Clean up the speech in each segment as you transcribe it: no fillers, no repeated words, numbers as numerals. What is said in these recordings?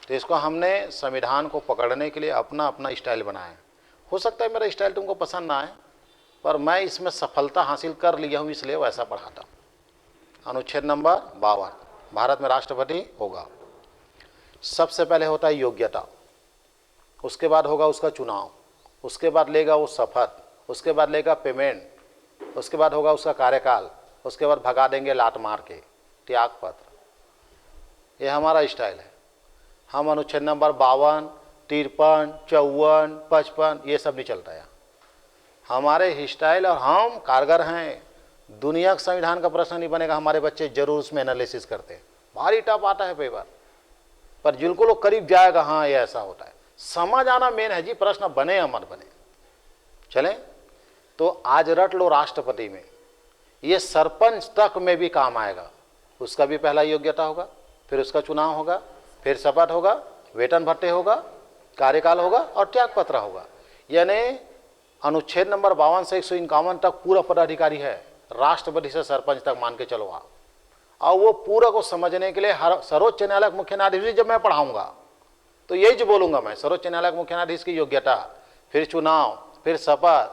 तो इसको हमने संविधान को पकड़ने के लिए अपना अपना स्टाइल बनाया। हो सकता है मेरा स्टाइल तुमको पसंद ना आए, पर मैं इसमें सफलता हासिल कर लिया हूँ, इसलिए वैसा पढ़ाता हूँ। अनुच्छेद नंबर 52, भारत में राष्ट्रपति होगा। सबसे पहले होता है योग्यता, उसके बाद होगा उसका चुनाव, उसके बाद लेगा वो शपथ, उसके बाद लेगा पेमेंट, उसके बाद होगा उसका कार्यकाल, उसके बाद भगा देंगे लात मार के, त्यागपत्र। ये हमारा स्टाइल है। हम अनुच्छेद नंबर 52, 53, 54, 55 ये सब नहीं चलता है हमारे स्टाइल, और हम कारगर हैं। दुनिया का संविधान का प्रश्न नहीं बनेगा, हमारे बच्चे जरूर उसमें एनालिसिस करते हैं। भारी टफ आता है पेपर, पर जिनको लोग करीब जाएगा, हाँ ये ऐसा होता है। समझ आना मेन है जी, प्रश्न बने या मत बने। चलें, तो आज रट लो राष्ट्रपति में, ये सरपंच तक में भी काम आएगा। उसका भी पहला योग्यता होगा, फिर उसका चुनाव होगा, फिर शपथ होगा, वेतन भत्ते होगा, कार्यकाल होगा और त्यागपत्र होगा। यानी अनुच्छेद नंबर 52 से 151 तक पूरा पदाधिकारी है, राष्ट्रपति से सरपंच तक मान के चलो आप। और वो पूरा को समझने के लिए हर सर्वोच्च न्यायालय मुख्य न्यायाधीश जब मैं पढ़ाऊंगा तो यही जो बोलूंगा मैं, सर्वोच्च न्यायालय मुख्य न्यायाधीश की योग्यता, फिर चुनाव, फिर शपथ,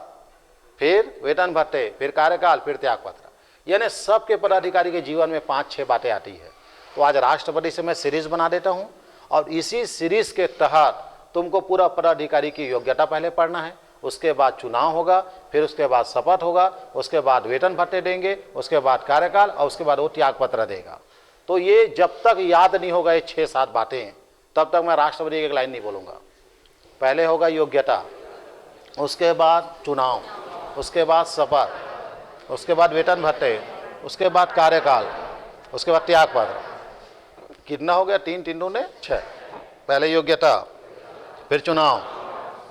फिर वेतन भत्ते, फिर कार्यकाल, फिर त्यागपत्र। यानी सबके पदाधिकारी के जीवन में 5-6 बातें आती है। तो आज राष्ट्रपति से मैं सीरीज बना देता हूं, और इसी सीरीज के तहत तुमको पूरा पदाधिकारी की योग्यता पहले पढ़ना है, उसके बाद चुनाव होगा, फिर उसके बाद शपथ होगा, उसके बाद वेतन भत्ते देंगे, उसके बाद कार्यकाल, और उसके बाद वो त्यागपत्र देगा। तो ये जब तक याद नहीं होगा ये 6-7 बातें, तब तक मैं राष्ट्रपति की एक लाइन नहीं बोलूँगा। पहले होगा योग्यता, उसके बाद चुनाव, उसके बाद शपथ, उसके बाद वेतन भत्ते, उसके बाद कार्यकाल, उसके बाद त्यागपत्र। कितना हो गया? 3 3 ने 6। पहले योग्यता, फिर चुनाव,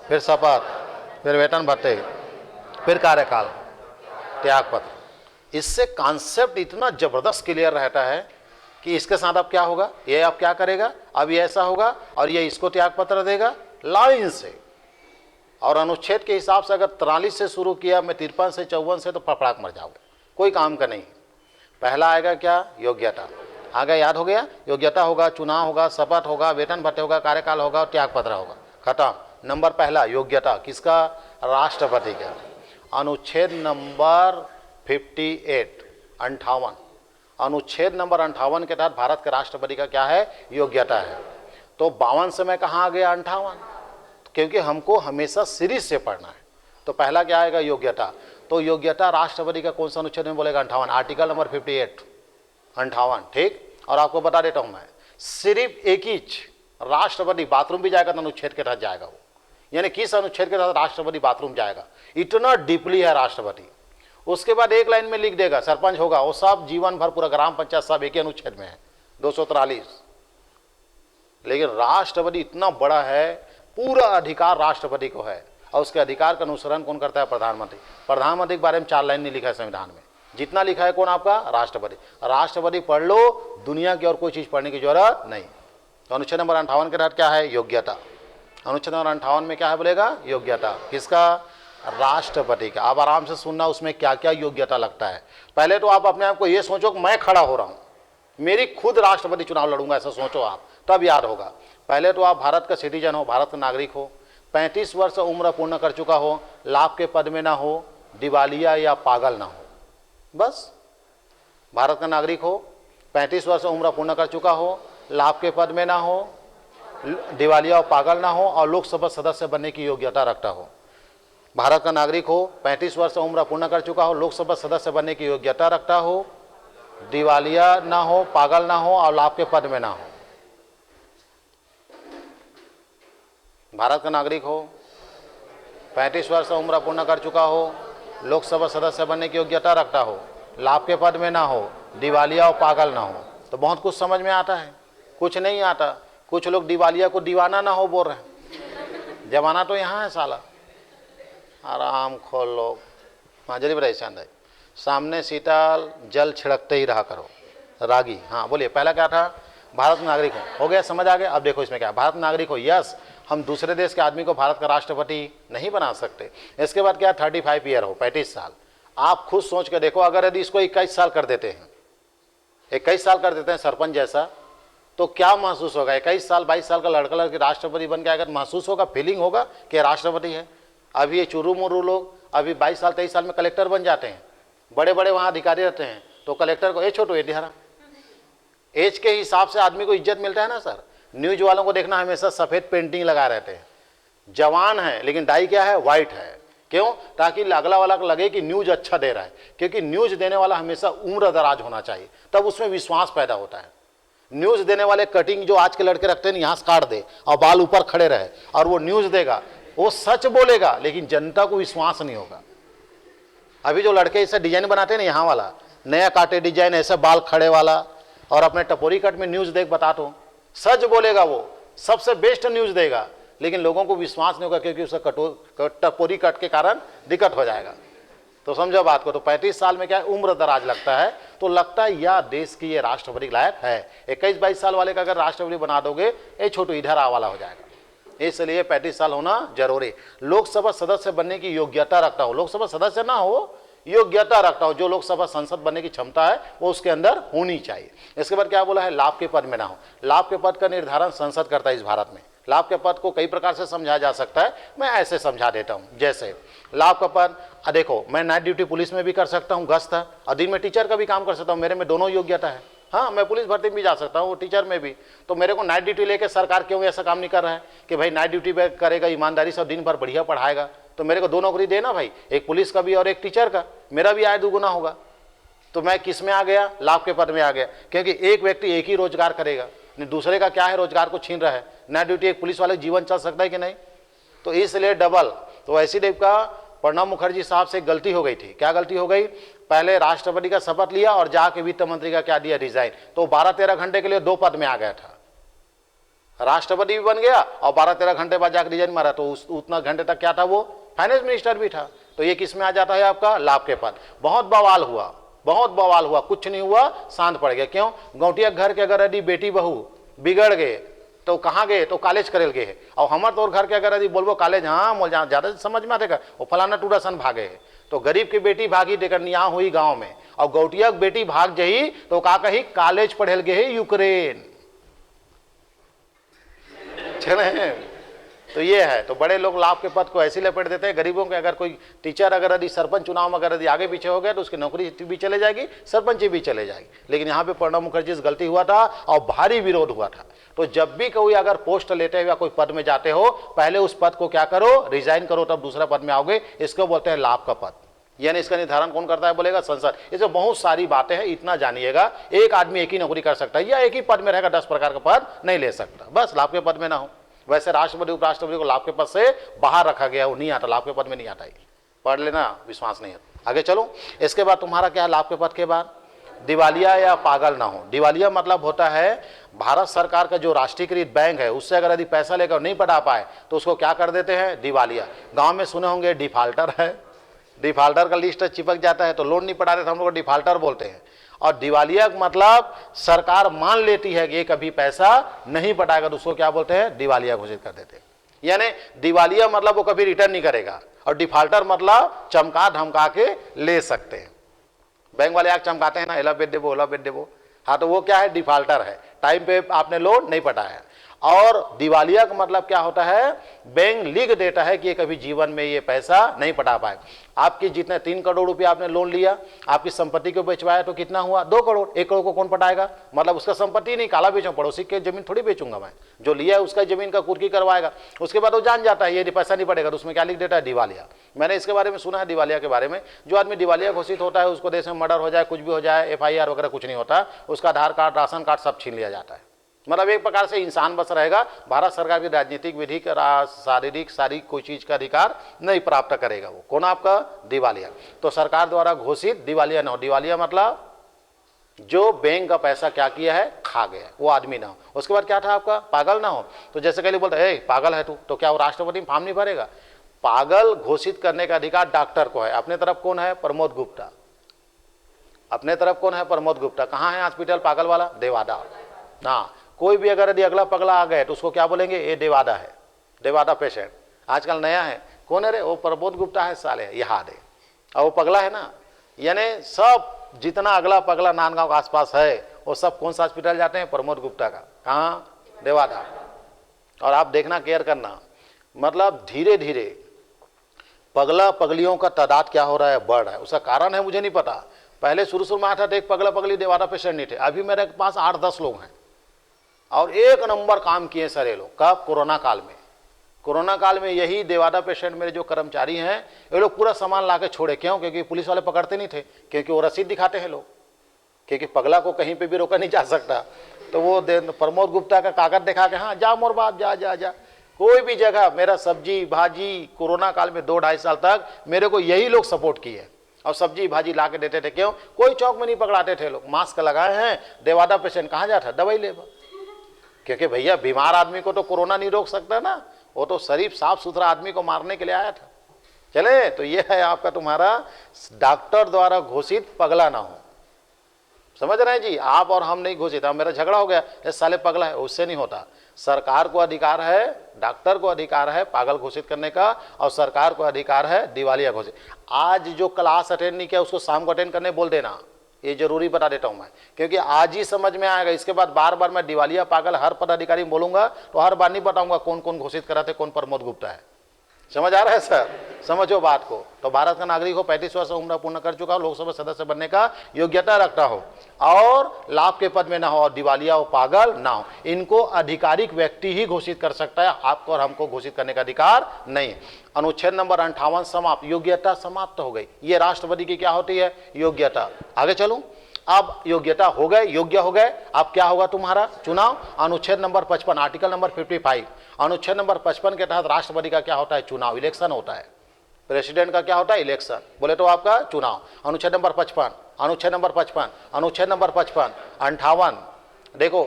फिर शपथ, फिर वेतन भत्ते, फिर कार्यकाल, त्यागपत्र। इससे कॉन्सेप्ट इतना जबरदस्त क्लियर रहता है कि इसके साथ अब क्या होगा, ये अब क्या करेगा, अब ये ऐसा होगा, और ये इसको त्यागपत्र देगा लाइन से। और अनुच्छेद के हिसाब से अगर 43 से शुरू किया, मैं 53 से 54 से, तो फड़फड़ाक मर जाओगे, कोई काम का नहीं। पहला आएगा क्या? योग्यता। आगे याद हो गया? योग्यता होगा, चुनाव होगा, शपथ होगा, वेतन भत्ते होगा, कार्यकाल होगा और त्यागपत्र होगा। खत्म। नंबर पहला योग्यता किसका? राष्ट्रपति का। अनुच्छेद नंबर 58 अनुच्छेद नंबर 58 के तहत भारत के राष्ट्रपति का क्या है? योग्यता है। तो 52 से मैं कहाँ आ गया? 58, क्योंकि हमको हमेशा सीरीज से पढ़ना है। तो पहला क्या आएगा? योग्यता। तो योग्यता राष्ट्रपति का कौन सा अनुच्छेद में बोलेगा? 58, आर्टिकल नंबर 58, 58। ठीक। और आपको बता देता हूं मैं, सिर्फ एक ही राष्ट्रपति बाथरूम भी जाएगा तो अनुच्छेद के तहत जाएगा वो। यानी किस अनुच्छेद के तहत राष्ट्रपति बाथरूम जाएगा, इतना डीपली है राष्ट्रपति। उसके बाद एक लाइन में लिख देगा सरपंच होगा, वो सब जीवन भर पूरा ग्राम पंचायत सब एक ही अनुच्छेद में है, 243। लेकिन राष्ट्रपति इतना बड़ा है, पूरा अधिकार राष्ट्रपति को है, और उसके अधिकार का अनुसरण कौन करता है? प्रधानमंत्री। प्रधानमंत्री के बारे में 4 लाइन नहीं लिखा है संविधान में, जितना लिखा है कौन? आपका राष्ट्रपति। राष्ट्रपति पढ़ लो, दुनिया की और कोई चीज पढ़ने की जरूरत नहीं। तो अनुच्छेद नंबर 58 के तहत क्या है? योग्यता। अनुच्छेद नंबर 58 में क्या है बोलेगा? योग्यता। किसका? राष्ट्रपति का। आप आराम से सुनना उसमें क्या क्या योग्यता लगता है। पहले तो आप अपने आप को ये सोचो कि मैं खड़ा हो रहा हूं, मेरी खुद राष्ट्रपति चुनाव लड़ूंगा, ऐसा सोचो आप, तब याद होगा। पहले तो आप भारत का सिटीजन हो, भारत का नागरिक हो, 35 वर्ष उम्र पूर्ण कर चुका हो, लाभ के पद में ना हो, दिवालिया या पागल ना हो, बस। भारत का नागरिक हो, 35 वर्ष उम्र पूर्ण कर चुका हो, लाभ के पद में ना हो, दिवालिया और पागल ना हो, और लोकसभा सदस्य बनने की योग्यता रखता हो। भारत का नागरिक हो, 35 वर्ष उम्र पूर्ण कर चुका हो, लोकसभा सदस्य बनने की योग्यता रखता हो, दिवालिया ना हो, पागल ना हो और लाभ के पद में ना हो। भारत का नागरिक हो, 35 वर्ष उम्र पूर्ण कर चुका हो, लोकसभा सदस्य बनने की योग्यता रखता हो, लाभ के पद में ना हो, दिवालिया और पागल ना हो। तो बहुत कुछ समझ में आता है, कुछ नहीं आता। कुछ लोग दिवालिया को दीवाना ना हो बोल रहे हैं। जमाना तो यहाँ है साला। आराम खोल लो। हाजरी भाई चांद है, सामने शीतल जल छिड़कते ही रहा करो। रागी। हाँ बोलिए, पहला क्या था? भारत नागरिक हो गया, समझ आ गया। अब देखो इसमें क्या, भारत नागरिक हो, यस, हम दूसरे देश के आदमी को भारत का राष्ट्रपति नहीं बना सकते। इसके बाद क्या? 35 ईयर हो, 35 साल। आप खुद सोच के देखो, अगर यदि इसको 21 साल कर देते हैं, 21 साल कर देते हैं सरपंच जैसा, तो क्या महसूस होगा? 21 साल 22 साल का लड़का लड़की राष्ट्रपति बन के अगर महसूस होगा, फीलिंग होगा कि राष्ट्रपति है। अभी ये चुरू मुरू लोग अभी 22 साल 23 साल में कलेक्टर बन जाते हैं, बड़े बड़े वहाँ अधिकारी रहते हैं, तो कलेक्टर को ए छोटो ए ढिहारा, एज के हिसाब से आदमी को इज्जत मिलता है ना सर। न्यूज वालों को देखना, हमेशा सफ़ेद पेंटिंग लगा रहते हैं, जवान है लेकिन डाई क्या है, वाइट है। क्यों? ताकि अगला वाला को लगे कि न्यूज अच्छा दे रहा है, क्योंकि न्यूज देने वाला हमेशा उम्र दराज होना चाहिए, तब उसमें विश्वास पैदा होता है। न्यूज देने वाले कटिंग जो आज के लड़के रखते हैं, यहाँ से काट दे और बाल ऊपर खड़े रहे और वो न्यूज देगा, वो सच बोलेगा लेकिन जनता को विश्वास नहीं होगा। अभी जो लड़के ऐसा डिजाइन बनाते हैं ना, यहाँ वाला नया काटे डिजाइन, ऐसे बाल खड़े वाला, और अपने टपोरी कट में न्यूज देख बता तो सच बोलेगा, वो सबसे बेस्ट न्यूज देगा, लेकिन लोगों को विश्वास नहीं होगा क्योंकि उसका टपोरी कट के कारण दिक्कत हो जाएगा। तो समझो बात को। तो 35 साल में क्या है, उम्र दराज लगता है, तो लगता है यह देश की ये राष्ट्रपति लायक है। 21-22 साल वाले का अगर राष्ट्रपति बना दोगे, ये छोटू इधर आ वाला हो जाएगा। इसलिए 35 साल होना जरूरी। लोकसभा सदस्य बनने की योग्यता रखता हो, लोकसभा सदस्य ना हो, योग्यता रखता हो, जो लोकसभा संसद बनने की क्षमता है वो उसके अंदर होनी चाहिए। इसके बाद क्या बोला है, लाभ के पद में ना हो। लाभ के पद का निर्धारण संसद करता है इस भारत में। लाभ के पद को कई प्रकार से समझा जा सकता है, मैं ऐसे समझा देता हूं। जैसे लाभ का पद, देखो मैं नाइट ड्यूटी पुलिस में भी कर सकता हूं, गश्त है, और दिन में टीचर का भी काम कर सकता हूं, मेरे में दोनों योग्यता है। हाँ, मैं पुलिस भर्ती में भी जा सकता हूँ, टीचर में भी। तो मेरे को नाइट ड्यूटी लेके सरकार क्यों ऐसा काम नहीं कर रहा है कि भाई नाइट ड्यूटी पे करेगा ईमानदारी से, दिन भर बढ़िया पढ़ाएगा, तो मेरे को 2 नौकरी देना भाई, एक पुलिस का भी और एक टीचर का, मेरा भी आय दुगुना होगा। तो मैं किस में आ गया, लाभ के पद में आ गया, क्योंकि एक व्यक्ति एक ही रोजगार करेगा, दूसरे का क्या है, रोजगार को छीन रहा है। नाइट ड्यूटी एक पुलिस वाले जीवन चल सकता है कि नहीं, तो इसलिए डबल। तो ऐसी टाइप का प्रणब मुखर्जी साहब से गलती हो गई थी। क्या गलती हो गई, पहले राष्ट्रपति का शपथ लिया और जाके वित्त मंत्री का क्या दिया, रिजाइन। तो 12-13 घंटे के लिए 2 पद में आ गया था, राष्ट्रपति भी बन गया और 12-13 घंटे बाद जाकर रिजाइन मारा, तो उतना घंटे तक क्या था, वो फाइनेंस मिनिस्टर भी था। तो ये किस में आ जाता है आपका, लाभ के पद। बहुत बवाल हुआ, बहुत बवाल हुआ, कुछ नहीं हुआ, शांत पड़ गया। क्यों? गौटिया घर के अगर यदि बेटी बहू बिगड़ गए तो कहाँ गए, तो कॉलेज करेल गए। और हमारे तौर घर के अगर यदि बोलबो कॉलेज, हाँ मोल जहाँ ज़्यादा समझ में आते वो फलाना टूडासन भागे। तो गरीब की बेटी भागी टेकर यहाँ हुई गाँव में, और गौटिया की बेटी भाग जही तो का कही कॉलेज पढ़ेल गए यूक्रेन। चले, तो ये है। तो बड़े लोग लाभ के पद को ऐसे लपेट देते हैं, गरीबों के अगर कोई टीचर अगर यदि सरपंच चुनाव में अगर यदि आगे पीछे हो गया तो उसकी नौकरी भी चले जाएगी, सरपंची भी चले जाएगी। लेकिन यहाँ पे प्रणब मुखर्जी से गलती हुआ था और भारी विरोध हुआ था। तो जब भी कोई अगर पोस्ट लेते हो या कोई पद में जाते हो, पहले उस पद को क्या करो, रिजाइन करो, तब दूसरा पद में आओगे। इसको बोलते हैं लाभ का पद। यानी इसका निर्धारण कौन करता है, बोलेगा संसद। इसमें बहुत सारी बातें हैं, इतना जानिएगा। एक आदमी एक ही नौकरी कर सकता है या एक ही पद में रहेगा, 10 प्रकार का पद नहीं ले सकता, बस लाभ के पद में ना हो। वैसे राष्ट्रपति उपराष्ट्रपति को लाभ के पद से बाहर रखा गया, वो नहीं आता, लाभ के पद में नहीं आता। पढ़ लेना, विश्वास नहीं आता। आगे चलो। इसके बाद तुम्हारा क्या है, लाभ के पद के बाद दिवालिया या पागल ना हो। दिवालिया मतलब होता है भारत सरकार का जो राष्ट्रीयकृत बैंक है, उससे अगर यदि पैसा लेकर नहीं पटा पाए तो उसको क्या कर देते हैं, दिवालिया। गांव में सुने होंगे डिफाल्टर है, डिफाल्टर का लिस्ट चिपक जाता है तो लोन नहीं पटा देता, हम लोग डिफाल्टर बोलते हैं। और दिवालिया मतलब सरकार मान लेती है कि ये कभी पैसा नहीं पटाएगा, तो उसको क्या बोलते हैं, दिवालिया घोषित कर देते हैं। यानी दिवालिया मतलब वो कभी रिटर्न नहीं करेगा, और डिफाल्टर मतलब चमका धमका के ले सकते हैं। बैंक वाले आग चमकाते हैं ना, एला बेच देबो, ओला बेच देबो, हाँ, तो वो क्या है, डिफाल्टर है, टाइम पे आपने लोन नहीं पटाया। और दिवालिया का मतलब क्या होता है, बैंक लिख देता है कि ये कभी जीवन में ये पैसा नहीं पटा पाए। आपकी जितने 3 करोड़ रुपया आपने लोन लिया, आपकी संपत्ति को बेचवाया तो कितना हुआ, 2 करोड़। 1 करोड़ को कौन पटाएगा, मतलब उसका संपत्ति नहीं, काला बेचूं, पड़ोसी के जमीन थोड़ी बेचूंगा मैं, जो लिया है उसका जमीन का कुर्की करवाएगा। उसके बाद वो जान जाता है ये पैसा नहीं पड़ेगा, तो उसमें क्या लिख देता है, दिवालिया। मैंने इसके बारे में सुना है, दिवालिया के बारे में। जो आदमी दिवालिया घोषित होता है उसको देश में मर्डर हो जाए, कुछ भी हो जाए, FIR वगैरह कुछ नहीं होता, उसका आधार कार्ड, राशन कार्ड सब छीन लिया जाता है। मतलब एक प्रकार से इंसान बस रहेगा, भारत सरकार की राजनीतिक विधि का शारीरिक सारी कोई चीज का अधिकार नहीं प्राप्त करेगा वो। कौन, आपका दिवालिया। तो सरकार द्वारा घोषित दिवालिया ना हो। दिवालिया मतलब जो बैंक का पैसा क्या किया है, खा गया, वो आदमी ना हो। उसके बाद क्या था आपका, पागल ना हो। तो जैसे कहीं बोलते हैं पागल है तू, तो क्या वो राष्ट्रपति में फॉर्म नहीं भरेगा। पागल घोषित करने का अधिकार डॉक्टर को है। अपने तरफ कौन है, प्रमोद गुप्ता। अपने तरफ कौन है, प्रमोद गुप्ता। कहाँ है हॉस्पिटल पागल वाला, देवादा ना। कोई भी अगर यदि अगला पगला आ गए तो उसको क्या बोलेंगे, ये देवादा है, देवादा पेशेंट। आजकल नया है, कौन है रे, वो प्रमोद गुप्ता है साले, याद है। और वो पगला है ना, यानी सब जितना अगला पगला नांदगांव के आसपास है वो सब कौन सा हॉस्पिटल जाते हैं, प्रमोद गुप्ता का। कहाँ? देवादा। और आप देखना, केयर करना, मतलब धीरे धीरे पगला पगलियों का तादाद क्या हो रहा है, बढ़ रहा है। उसका कारण है मुझे नहीं पता। पहले शुरू में आया था तो एक पगला पगली देवादा पेशेंट नहीं थे, अभी मेरे पास 8-10 लोग हैं और एक नंबर काम किए सर ये लोग। कब? कोरोना काल में। कोरोना काल में यही देवादा पेशेंट मेरे जो कर्मचारी हैं ये लोग पूरा सामान ला के छोड़े। क्यों? क्योंकि पुलिस वाले पकड़ते नहीं थे, क्योंकि वो रसीद दिखाते हैं लोग, क्योंकि पगला को कहीं पे भी रोका नहीं जा सकता। तो वो प्रमोद गुप्ता का कागज दिखा के, हाँ जा मोर बाप जा जा जा, कोई भी जगह मेरा सब्जी भाजी, कोरोना काल में 2-2.5 साल तक मेरे को यही लोग सपोर्ट किए और सब्जी भाजी ला के देते थे। क्यों? कोई चौक में नहीं पकड़ाते थे लोग। मास्क लगाए हैं, देवादा पेशेंट कहाँ जाता, दवाई ले, क्योंकि भैया बीमार आदमी को तो कोरोना नहीं रोक सकता ना, वो तो शरीफ साफ सुथरा आदमी को मारने के लिए आया था। चले, तो ये है आपका तुम्हारा डॉक्टर द्वारा घोषित पगला ना हो। समझ रहे हैं जी? आप और हम नहीं घोषित। मेरा झगड़ा हो गया, इस साले पगला है, उससे नहीं होता। सरकार को अधिकार है, डॉक्टर को अधिकार है पागल घोषित करने का, और सरकार को अधिकार है दिवालिया घोषित। आज जो क्लास अटेंड नहीं किया उसको शाम को अटेंड करने बोल देना, ये जरूरी बता देता हूं मैं, क्योंकि आज ही समझ में आएगा। इसके बाद बार बार मैं दिवालिया पागल हर पदाधिकारी बोलूंगा तो हर बार नहीं बताऊंगा कौन कौन घोषित करा थे, कौन प्रमोद गुप्ता है। समझ आ रहा है सर? समझो बात को। तो भारत का नागरिक हो, 35 वर्ष उम्र पूर्ण कर चुका हो, लोकसभा सदस्य बनने का योग्यता रखता हो और लाभ के पद में ना हो और दिवालिया हो, पागल ना हो, इनको आधिकारिक व्यक्ति ही घोषित कर सकता है। आपको और हमको घोषित करने का अधिकार नहीं है। अनुच्छेद नंबर 58 समाप्त। योग्यता समाप्त हो गई। ये राष्ट्रपति की क्या होती है? योग्यता। आगे चलूं। अब योग्यता हो गए, योग्य हो गए, अब क्या होगा तुम्हारा? चुनाव। अनुच्छेद नंबर 55, आर्टिकल नंबर 55, अनुच्छेद नंबर 55 के तहत राष्ट्रपति का क्या होता है? चुनाव, इलेक्शन होता है। प्रेसिडेंट का क्या होता है? इलेक्शन। बोले तो आपका चुनाव। अनुच्छेद नंबर 55, अनुच्छेद नंबर 55, अनुच्छेद नंबर 55, 58, देखो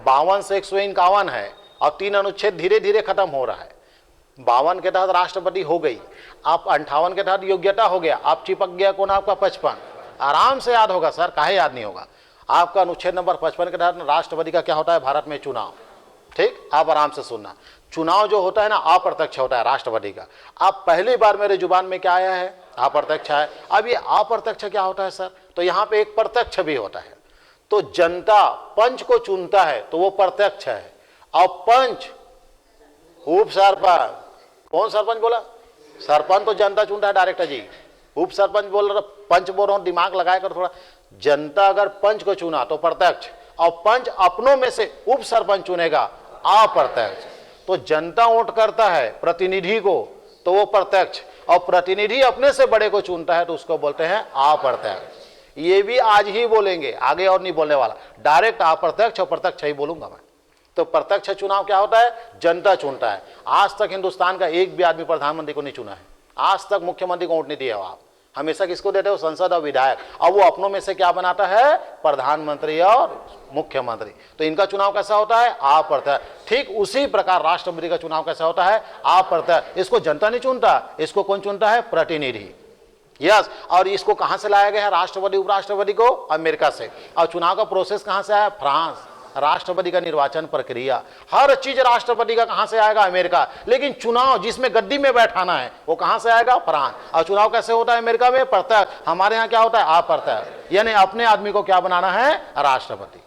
52 से 151 है और 3 अनुच्छेद धीरे धीरे खत्म हो रहा है। 52 के तहत राष्ट्रपति हो गई, आप 58 के तहत योग्यता हो गया, आप चिपक गया कौन? आपका 55। आराम से याद होगा सर, काहे याद नहीं होगा? आपका अनुच्छेद नंबर 55 के तहत राष्ट्रपति का क्या होता है भारत में? चुनाव। ठीक, आप आराम से सुनना। चुनाव जो होता है ना, अप्रत्यक्ष होता है राष्ट्रपति का। अब पहली बार मेरे जुबान में क्या आया है? अप्रत्यक्ष है। अब ये अप्रत्यक्ष क्या होता है सर? तो यहाँ पे एक प्रत्यक्ष भी होता है। तो जनता पंच को चुनता है तो वो प्रत्यक्ष है, और पंच उप सरपंच, कौन सरपंच बोला? सरपंच तो जनता चुनता है डायरेक्टर जी। उप सरपंच बोल रहा, पंच बोल रहा हूं, दिमाग लगाए कर थोड़ा। जनता अगर पंच को चुना तो प्रत्यक्ष, और पंच अपनों में से उप सरपंच चुनेगा, अप्रत्यक्ष। तो जनता वोट करता है प्रतिनिधि को तो वो प्रत्यक्ष, और प्रतिनिधि अपने से बड़े को चुनता है तो उसको बोलते हैं अप्रत्यक्ष। ये भी आज ही बोलेंगे, आगे और नहीं बोलने वाला, डायरेक्ट अप्रत्यक्ष और प्रत्यक्ष ही बोलूंगा मैं। तो प्रत्यक्ष चुनाव क्या होता है? जनता चुनता है। आज तक हिंदुस्तान का एक भी आदमी प्रधानमंत्री को नहीं चुना है, आज तक मुख्यमंत्री को वोट नहीं दिया हो आप। हमेशा किसको देते हो? संसद और विधायक, और वो अपनों में से क्या बनाता है? प्रधानमंत्री और मुख्यमंत्री। तो इनका चुनाव कैसा होता है? अप्रत्यक्ष। ठीक उसी प्रकार राष्ट्रपति का चुनाव कैसा होता है? अप्रत्यक्ष। इसको जनता नहीं चुनता, इसको कौन चुनता है? प्रतिनिधि। यस। और इसको कहां से लाया गया है राष्ट्रपति उपराष्ट्रपति को? अमेरिका से। और चुनाव का प्रोसेस कहां से आया? फ्रांस। राष्ट्रपति का निर्वाचन प्रक्रिया, हर चीज राष्ट्रपति का कहां से आएगा? अमेरिका। लेकिन चुनाव जिसमें गद्दी में बैठाना है वो कहां से आएगा? फ्रांस। और चुनाव कैसे होता है अमेरिका में? प्रत्यक्ष। हमारे यहाँ क्या होता है? अप्रत्यक्ष। यानी अपने आदमी को क्या बनाना है? राष्ट्रपति।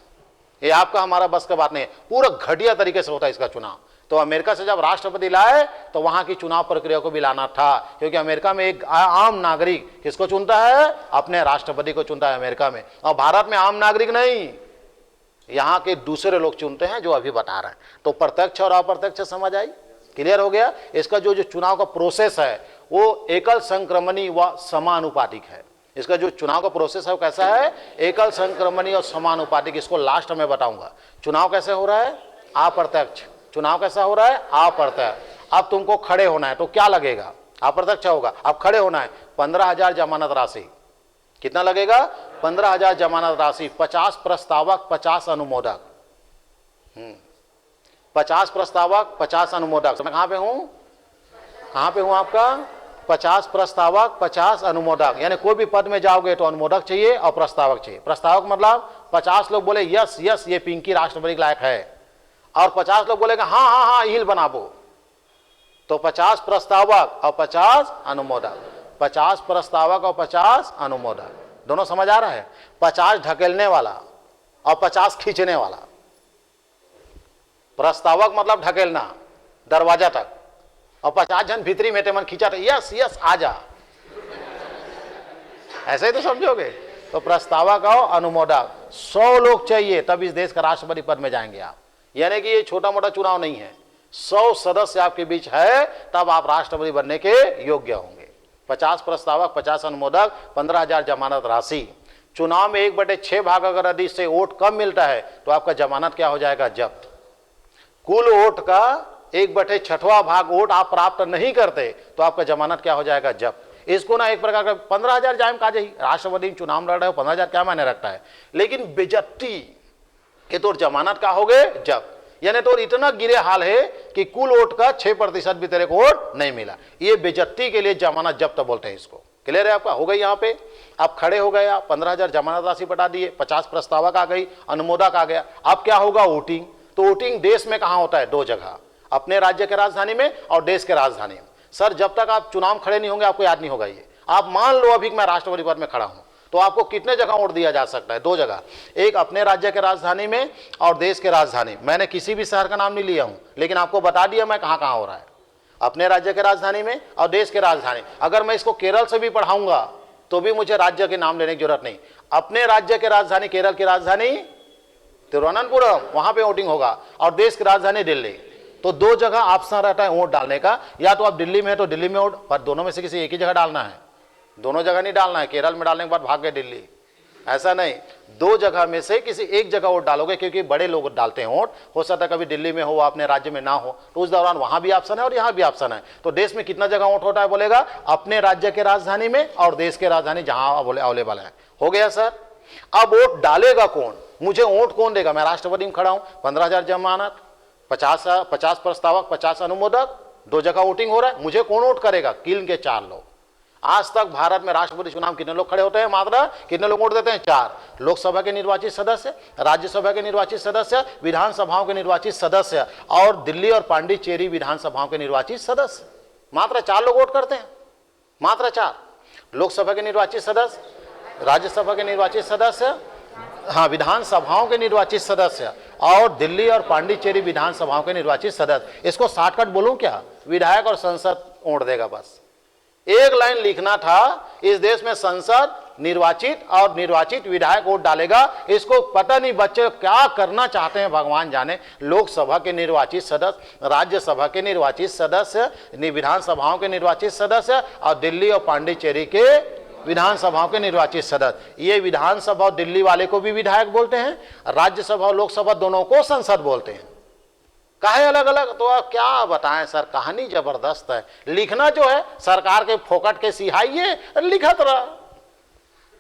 ये आपका हमारा बस का बात नहीं है, पूरा घटिया तरीके से होता है इसका चुनाव। तो अमेरिका से जब राष्ट्रपति लाए तो वहां की चुनाव प्रक्रिया को भी लाना था, क्योंकि अमेरिका में एक आम नागरिक किसको चुनता है? अपने राष्ट्रपति को चुनता है अमेरिका में। और भारत में आम नागरिक नहीं, यहाँ के दूसरे लोग चुनते हैं जो अभी बता रहे हैं। तो प्रत्यक्ष और अप्रत्यक्ष समझ आई? क्लियर हो गया? इसका जो चुनाव का प्रोसेस है वो एकल संक्रमणी व समानुपातिक है। इसका जो चुनाव का प्रोसेस है वो कैसा है? एकल संक्रमणी और समानुपातिक। इसको लास्ट में बताऊंगा। चुनाव कैसे हो रहा है? अप्रत्यक्ष। चुनाव कैसा हो रहा है? अप्रत्यक्ष। अब तुमको खड़े होना है तो क्या लगेगा? अप्रत्यक्ष होगा। अब खड़े होना है, 15,000 जमानत राशि। कितना लगेगा? 15,000 जमानत राशि, 50 प्रस्तावक 50 अनुमोदक। 50 प्रस्तावक 50 अनुमोदक। मैं कहां पे हूं? कहां पे हूं आपका? 50 प्रस्तावक 50 अनुमोदक। यानी कोई भी पद में जाओगे तो अनुमोदक चाहिए और प्रस्तावक चाहिए। प्रस्तावक मतलब 50 लोग बोले यस यस ये पिंकी राष्ट्रपति के लायक है, और 50 लोग बोलेगा हाँ हाँ हाँ हिल बनाबो। तो 50 प्रस्तावक और 50 अनुमोदक। 50 प्रस्तावक और 50 अनुमोदक। दोनों समझ आ रहा है? 50 ढकेलने वाला और 50 खींचने वाला। प्रस्तावक मतलब ढकेलना दरवाजा तक, और 50 जन भीतरी में मन खींचा, यस यस आ जा, ऐसे ही तो समझोगे। तो प्रस्तावक और अनुमोदक 100 लोग चाहिए, तब इस देश का राष्ट्रपति पद में जाएंगे आप। यानी कि ये छोटा मोटा चुनाव नहीं है, 100 सदस्य आपके बीच है, तब आप राष्ट्रपति बनने के योग्य होंगे। 50 प्रस्तावक, 50 अनुमोदक, 15,000 जमानत राशि। चुनाव में 1/6 भाग अगर यदि से वोट कम मिलता है तो आपका जमानत क्या हो जाएगा? जब्त। कुल वोट का 1/6वां भाग वोट आप प्राप्त नहीं करते तो आपका जमानत क्या हो जाएगा? जब्त। इसको ना एक प्रकार का 15,000 जायम काजे ही, राष्ट्रपति चुनाव लड़ रहे हो, 15,000 क्या मायने रखता है, लेकिन बेजती के तो जमानत का हो गए? जब्त। यानी तो इतना गिरे हाल है कि कुल वोट का 6% भी तेरे को वोट नहीं मिला, ये बेजती के लिए जमानत जब्त बोलते हैं इसको। क्लियर है आपका? हो गई। यहाँ पे आप खड़े हो गए, आप 15,000 जमानत राशि बता दिए, 50 प्रस्तावक आ गई, अनुमोदक आ गया। अब क्या होगा? वोटिंग। तो वोटिंग देश में कहाँ होता है? 2 जगह, अपने राज्य के राजधानी में और देश के राजधानी में। सर जब तक आप चुनाव खड़े नहीं होंगे आपको याद नहीं होगा ये। आप मान लो अभी मैं राष्ट्रपति पद में खड़ा हूं, तो आपको कितने जगह वोट दिया जा सकता है? 2 जगह, एक अपने राज्य के राजधानी में और देश के राजधानी। मैंने किसी भी शहर का नाम नहीं लिया हूं, लेकिन आपको बता दिया मैं कहां कहां हो रहा है, अपने राज्य के राजधानी में और देश के राजधानी। अगर मैं इसको केरल से भी पढ़ाऊंगा तो भी मुझे राज्य के नाम लेने की जरूरत नहीं। अपने राज्य के राजधानी, केरल की राजधानी तिरुवनंतपुरम, वहां पे वोटिंग होगा, और देश की राजधानी दिल्ली। तो 2 जगह ऑप्शन रहता है वोट डालने का, या तो आप दिल्ली में है तो दिल्ली में वोट, पर दोनों में से किसी एक ही जगह डालना है, दोनों जगह नहीं डालना है। केरल में डालने के बाद भाग गए दिल्ली, ऐसा नहीं। 2 जगह में से किसी एक जगह वोट डालोगे, क्योंकि बड़े लोग डालते हैं वोट। हो सकता है कभी दिल्ली में हो, अपने राज्य में ना हो, तो उस दौरान वहां भी ऑप्शन है और यहाँ भी ऑप्शन है। तो देश में कितना जगह वोट होता है बोलेगा? अपने राज्य के राजधानी में और देश के राजधानी जहां अवेलेबल है। हो गया सर। अब वोट डालेगा कौन? मुझे वोट कौन देगा? मैं राष्ट्रपति में खड़ा हूं, 15,000 जमानत, 50 प्रस्तावक, 50 अनुमोदक, 2 जगह वोटिंग हो रहा है, मुझे कौन वोट करेगा? किल के 4 लोग। आज तक भारत में राष्ट्रपति चुनाव कितने लोग खड़े होते हैं? मात्र कितने लोग वोट देते हैं? 4। लोकसभा के निर्वाचित सदस्य, राज्यसभा के निर्वाचित सदस्य, विधानसभाओं के निर्वाचित सदस्य और दिल्ली और पांडिचेरी विधानसभाओं के निर्वाचित सदस्य। मात्र 4 लोग वोट करते हैं, मात्र 4। लोकसभा के निर्वाचित सदस्य, राज्यसभा के निर्वाचित सदस्य, हाँ विधानसभाओं के निर्वाचित सदस्य और दिल्ली और पांडिचेरी विधानसभाओं के निर्वाचित सदस्य। इसको शॉर्टकट बोलूं क्या? विधायक और संसद वोट देगा बस। एक लाइन लिखना था, इस देश में संसद, निर्वाचित और निर्वाचित विधायक वोट डालेगा। इसको पता नहीं बच्चे क्या करना चाहते हैं, भगवान जाने। लोकसभा के निर्वाचित सदस्य, राज्यसभा के निर्वाचित सदस्य, विधानसभाओं के निर्वाचित सदस्य और दिल्ली और पांडिचेरी के विधानसभाओं के निर्वाचित सदस्य। ये विधानसभा और दिल्ली वाले को भी विधायक बोलते हैं, राज्यसभा और लोकसभा दोनों को संसद बोलते हैं। काहे अलग अलग? तो आप क्या बताएं सर, कहानी जबरदस्त है। लिखना जो है सरकार के फोकट के सिहाइए लिखत रहा,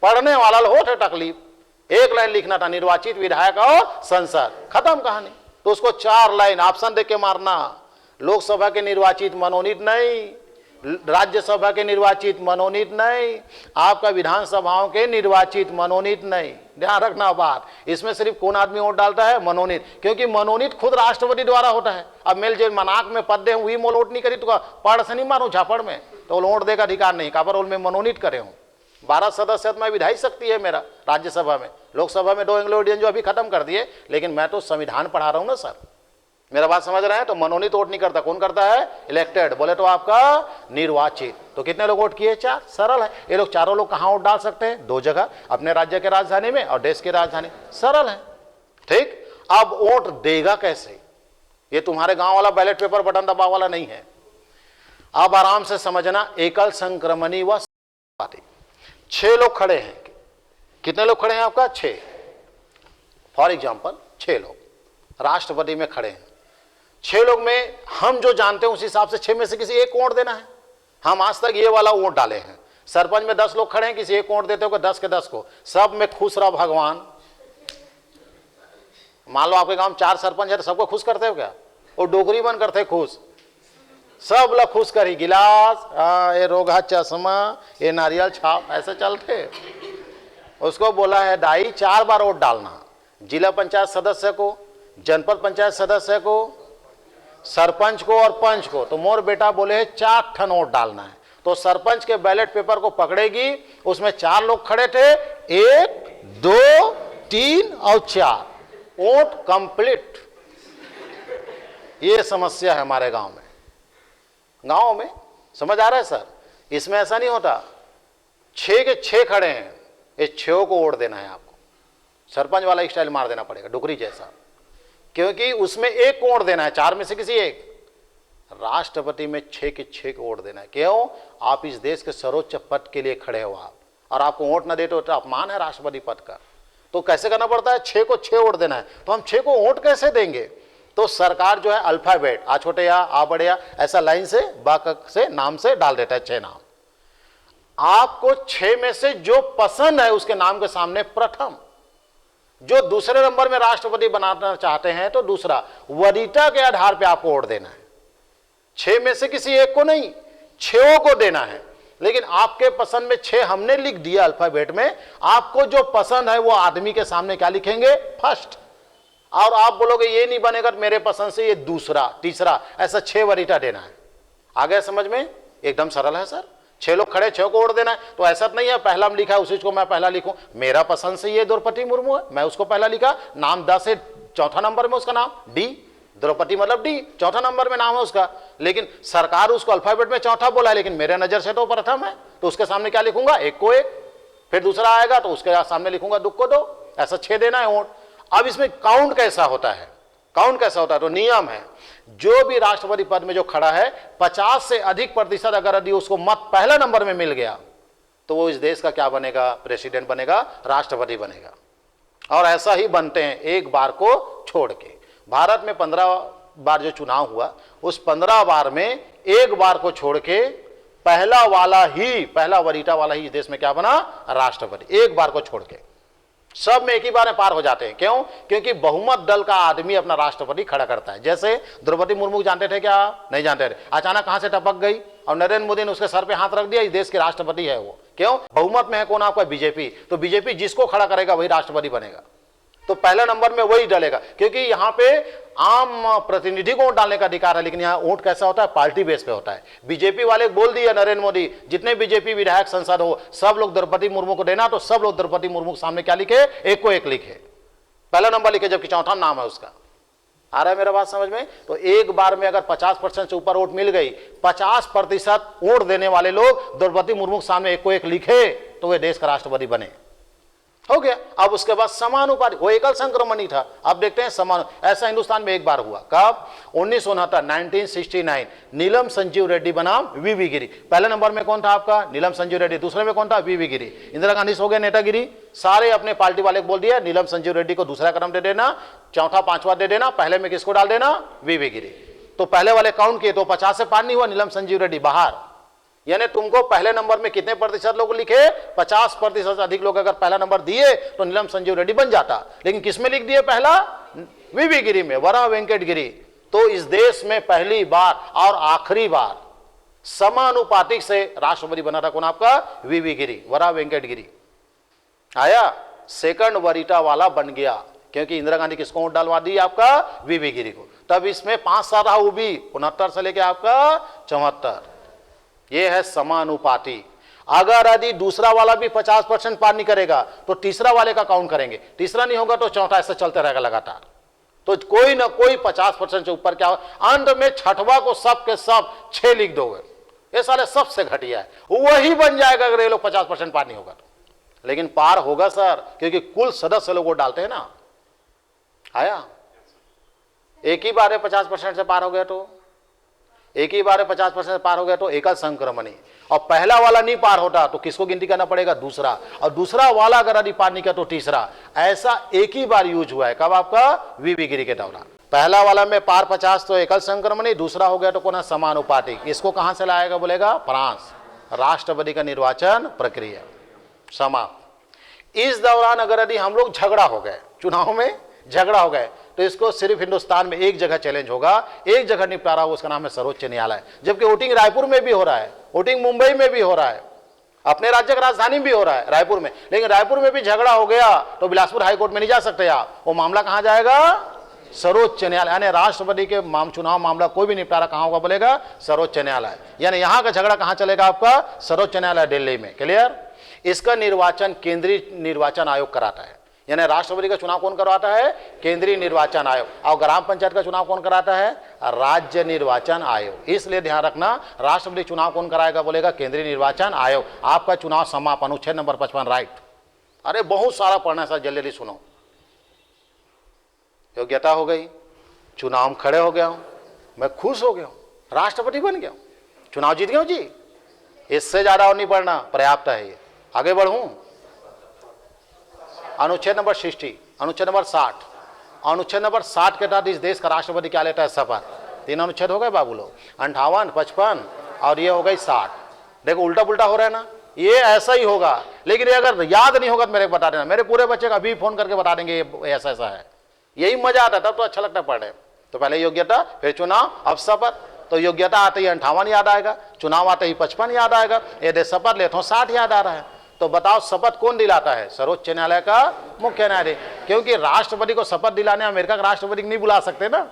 पढ़ने वाला होत है तकलीफ। एक लाइन लिखना था, निर्वाचित विधायक और संसद, खत्म कहानी। तो उसको 4 लाइन ऑप्शन देके मारना। लोकसभा के निर्वाचित मनोनीत नहीं, राज्यसभा के निर्वाचित मनोनीत नहीं, आपका विधानसभाओं के निर्वाचित मनोनीत नहीं। ध्यान रखना बात, इसमें सिर्फ कौन आदमी वोट डालता है? मनोनीत। क्योंकि मनोनीत खुद राष्ट्रपति द्वारा होता है। अब मेल जो मनाक में पद दे वही मोल वोट नहीं करी तो पढ़ से नहीं मारू झापड़ में, तो वोट देगा अधिकार नहीं। काबर रोल में मनोनीत करे हूँ। 12 सदस्य में विधायी शक्ति है मेरा राज्यसभा में। लोकसभा में 2 एंग्लो इंडियन जो अभी खत्म कर दिए, लेकिन मैं तो संविधान पढ़ा रहा हूँ ना सर, मेरा बात समझ रहे हैं? तो मनोनीत वोट नहीं करता, कौन करता है? इलेक्टेड। बोले तो आपका निर्वाचित। तो कितने लोग वोट किए? 4। सरल है। ये लोग चारों लोग कहां वोट डाल सकते हैं? 2 जगह, अपने राज्य के राजधानी में और देश की राजधानी। सरल है, ठीक। अब वोट देगा कैसे? ये तुम्हारे गांव वाला बैलेट पेपर बटन दबाव वाला नहीं है। अब आराम से समझना, एकल संक्रमणी व 6 लोग खड़े हैं। कितने लोग खड़े हैं आपका? 6। फॉर एग्जाम्पल 6 लोग राष्ट्रपति में खड़े हैं। 6 लोग में हम जो जानते हैं उस हिसाब से 6 में से किसी एक को वोट देना है। हम आज तक ये वाला वोट डाले हैं। सरपंच में 10 लोग खड़े हैं, किसी एक को वोट देते हो 10 के 10 को। सब में खुश रहा भगवान। मान लो आपके गांव में 4 सरपंच है तो सबको खुश करते हो क्या? वो डोगरी बन करते खुश, सब लोग खुश करी। गिलास, ये रोगा चश्मा, ये नारियल छाप, ऐसे चलते। उसको बोला है दाई 4 बार वोट डालना, जिला पंचायत सदस्य को, जनपद पंचायत सदस्य को, सरपंच को और पंच को। तो मोर बेटा बोले है 4 ठन वोट डालना है। तो सरपंच के बैलेट पेपर को पकड़ेगी, उसमें 4 लोग खड़े थे, 1 2 3 और 4, वोट कंप्लीट। ये समस्या है हमारे गांव में। समझ आ रहा है सर? इसमें ऐसा नहीं होता 6 के 6 खड़े हैं, ये 6 को वोट देना है आपको, सरपंच वाला स्टाइल मार देना पड़ेगा डुकरी जैसा, क्योंकि उसमें एक को वोट देना है, 4 में से किसी एक। राष्ट्रपति में 6 के 6 को वोट देना है। क्यों? आप इस देश के सर्वोच्च पद के लिए खड़े हो आप, और आपको वोट ना दे तो अपमान है राष्ट्रपति पद का। तो कैसे करना पड़ता है? 6 को 6 वोट देना है। तो हम 6 को वोट कैसे देंगे? तो सरकार जो है अल्फाबेट, आ छोटे या आ बड़े या ऐसा लाइन से बाक से नाम से डाल देता है 6 नाम। आपको 6 में से जो पसंद है उसके नाम के सामने प्रथम, जो दूसरे नंबर में राष्ट्रपति बनाना चाहते हैं तो दूसरा, वरीयता के आधार पर आपको वोट देना है। 6 में से किसी एक को नहीं, 6 को देना है। लेकिन आपके पसंद में 6 हमने लिख दिया अल्फाबेट में, आपको जो पसंद है वो आदमी के सामने क्या लिखेंगे? फर्स्ट। और आप बोलोगे ये नहीं बनेगा मेरे पसंद से, ये दूसरा, तीसरा, ऐसा 6 वरीयता देना है। आ गया समझ में? एकदम सरल है सर। 6 लोग खड़े, 6 को वोट देना है। तो ऐसा नहीं है पहला में लिखा है उसी को मैं पहला लिखूं। मेरा पसंद से ये द्रौपदी मुर्मू है, मैं उसको पहला लिखा, नाम 10 से चौथा नंबर में उसका नाम डी, द्रौपदी मतलब डी, चौथा नंबर में नाम है उसका। लेकिन सरकार उसको अल्फाबेट में चौथा बोला है, लेकिन मेरे नजर से तो प्रथम है, तो उसके सामने क्या लिखूंगा? एक को एक। फिर दूसरा आएगा तो उसके सामने लिखूंगा 2 को 2। ऐसा 6 देना है वोट। अब इसमें काउंट कैसा होता है? काउंट कैसा होता है? तो नियम है, जो भी राष्ट्रपति पद में जो खड़ा है 50 से अधिक प्रतिशत अगर यदि उसको मत पहला नंबर में मिल गया तो वो इस देश का क्या बनेगा? प्रेसिडेंट बनेगा, राष्ट्रपति बनेगा। और ऐसा ही बनते हैं एक बार को छोड़ के। भारत में 15 बार जो चुनाव हुआ, उस 15 बार में एक बार को छोड़ के पहला वरीयता वाला ही इस देश में क्या बना? राष्ट्रपति। एक बार को छोड़ के सब में एक ही बार में पार हो जाते हैं। क्यों? क्योंकि बहुमत दल का आदमी अपना राष्ट्रपति खड़ा करता है। जैसे द्रौपदी मुर्मू जानते थे क्या? नहीं जानते थे। अचानक कहां से टपक गई और नरेंद्र मोदी ने उसके सर पे हाथ रख दिया, इस देश के राष्ट्रपति है वो। क्यों? बहुमत में है कौन? आपका बीजेपी। तो बीजेपी जिसको खड़ा करेगा वही राष्ट्रपति बनेगा। तो पहले नंबर में वही डलेगा, क्योंकि यहां पे आम प्रतिनिधि को वोट डालने का अधिकार है, लेकिन यहां वोट कैसा होता है? पार्टी बेस पे होता है। बीजेपी वाले बोल दिया नरेंद्र मोदी, जितने बीजेपी विधायक संसद हो सब लोग द्रौपदी मुर्मू को देना, तो सब लोग द्रौपदी मुर्मू के सामने क्या लिखे? एक को एक लिखे, पहला नंबर लिखे, जबकि चौथा नाम है उसका। आ रहा है मेरा बात समझ में? तो एक बार में अगर 50% से ऊपर वोट मिल गई, 50% वोट देने वाले लोग द्रौपदी मुर्मू के सामने एक को एक लिखे, तो वे देश का राष्ट्रपति बने। हो गया। अब उसके बाद समानुपाती, वो एकल संक्रमण ही था। अब देखते हैं समान, ऐसा हिंदुस्तान में एक बार हुआ। कब? 1969 नीलम संजीव रेड्डी बनाम वीवी गिरी। पहले नंबर में कौन था आपका? नीलम संजीव रेड्डी। दूसरे में कौन था? वीवी गिरी। इंदिरा गांधी सो गए नेतागिरी, सारे अपने पार्टी वाले को बोल दिया नीलम संजीव रेड्डी को दूसरा क्रम दे देना, चौथा पांचवा दे देना, पहले में किसको डाल देना? वीवी गिरी। तो पहले वाले काउंट किए तो 50 से पार नहीं हुआ, नीलम संजीव रेड्डी बाहर। यानी तुमको पहले नंबर में कितने प्रतिशत लोग लिखे? 50% से अधिक लोग अगर पहला नंबर दिए तो नीलम संजीव रेड्डी बन जाता। लेकिन किसमें लिख दिए पहला? वीवी गिरी में, वरा वेंकट गिरी। तो इस देश में पहली बार और आखिरी बार समानुपातिक से राष्ट्रपति बना था कौन? आपका वीवी गिरी, वरा वेंकट गिरी आया, सेकंड वरीयता वाला बन गया, क्योंकि इंदिरा गांधी किसको वोट डालवा दी? आपका वीवी गिरी को। तब इसमें 5 साल रहा, वो भी 69 से लेके आपका 74। ये है समानुपाती। अगर यदि दूसरा वाला भी 50% पार नहीं करेगा तो तीसरा वाले का काउंट करेंगे, तीसरा नहीं होगा तो चौथा, ऐसे चलते रहेगा लगातार। तो कोई ना कोई 50% से ऊपर क्या हो, अंत में छठवा को सब के सब 6 लिख दोगे, ये साले सबसे घटिया है, वही बन जाएगा अगर ये लोग 50% पार नहीं होगा तो। लेकिन पार होगा सर, क्योंकि कुल सदस्य लोग वोट डालते हैं ना। आया? एक ही बार 50% से पार हो गया तो, एक ही बार 50% पार हो गया तो एकल संक्रमणी। और पहला वाला नहीं पार होता तो किसको गिनती करना पड़ेगा? दूसरा। और दूसरा वाला अगर यदि पार नहीं किया तो तीसरा। ऐसा एक ही बार यूज हुआ है। कब? आपका वीवी गिरी के दौरान। पहला वाला में पार 50 तो एकल संक्रमणी, दूसरा हो गया तो कौन? समानुपातिक। इसको कहां से लाएगा बोलेगा? फ्रांस। राष्ट्रपति का निर्वाचन प्रक्रिया समाप्त। इस दौरान अगर यदि हम लोग झगड़ा हो गए, चुनाव में झगड़ा हो गए, तो इसको सिर्फ हिंदुस्तान में एक जगह चैलेंज होगा, एक जगह निपटारा होगा, उसका नाम है सर्वोच्च न्यायालय। जबकि वोटिंग रायपुर में भी हो रहा है, वोटिंग मुंबई में भी हो रहा है, अपने राज्य की राजधानी भी हो रहा है रायपुर में। लेकिन रायपुर में भी झगड़ा हो गया तो बिलासपुर हाईकोर्ट में नहीं जा सकते आप, वो मामला कहां जाएगा? सर्वोच्च न्यायालय। यानी राष्ट्रपति के चुनाव मामला कोई भी निपटारा कहां होगा बोलेगा? सर्वोच्च न्यायालय। यानी यहां का झगड़ा कहां चलेगा? आपका सर्वोच्च न्यायालय दिल्ली में। क्लियर? इसका निर्वाचन केंद्रीय निर्वाचन आयोग कराता है। यानी राष्ट्रपति का चुनाव कौन करवाता है? केंद्रीय निर्वाचन आयोग। और ग्राम पंचायत का चुनाव कौन कराता है? राज्य निर्वाचन आयोग। इसलिए ध्यान रखना, राष्ट्रपति चुनाव कौन कराएगा बोलेगा? केंद्रीय निर्वाचन आयोग। आपका चुनाव समापन, अनुच्छेद नंबर 55, राइट। अरे बहुत सारा पढ़ना है सर, जल्दी जल्दी सुनो। योग्यता हो गई, चुनाव में खड़े हो गया हूं, मैं खुश हो गया हूं, राष्ट्रपति बन गया हूं, चुनाव जीत गया हूं जी। इससे ज्यादा और नहीं पढ़ना, पर्याप्त है ये। आगे बढ़ूं, अनुच्छेद नंबर 60, अनुच्छेद नंबर 60, अनुच्छेद नंबर 60 के तहत इस देश का राष्ट्रपति क्या लेता है? शपथ। 3 अनुच्छेद हो गए बाबू लोग, 58, 55 और ये हो गई 60। देखो उल्टा पुल्टा हो रहा है ना, ये ऐसा ही होगा। लेकिन ये अगर याद नहीं होगा तो मेरे को बता देना, मेरे पूरे बच्चे का अभी फोन करके बता देंगे ये ऐसा ऐसा है। यही मजा आता है, तब तो अच्छा लगता है पढ़ने। तो पहले योग्यता, फिर चुनाव, अब शपथ। तो योग्यता आते ही 58 याद आएगा, चुनाव आते ही 55 याद आएगा, यदि शपथ लेता हूं 60 याद आ रहा है। तो बताओ शपथ कौन दिलाता है? सर्वोच्च न्यायालय का मुख्य न्यायाधीश। क्योंकि राष्ट्रपति को शपथ दिलाने अमेरिका का राष्ट्रपति नहीं बुला सकते ना।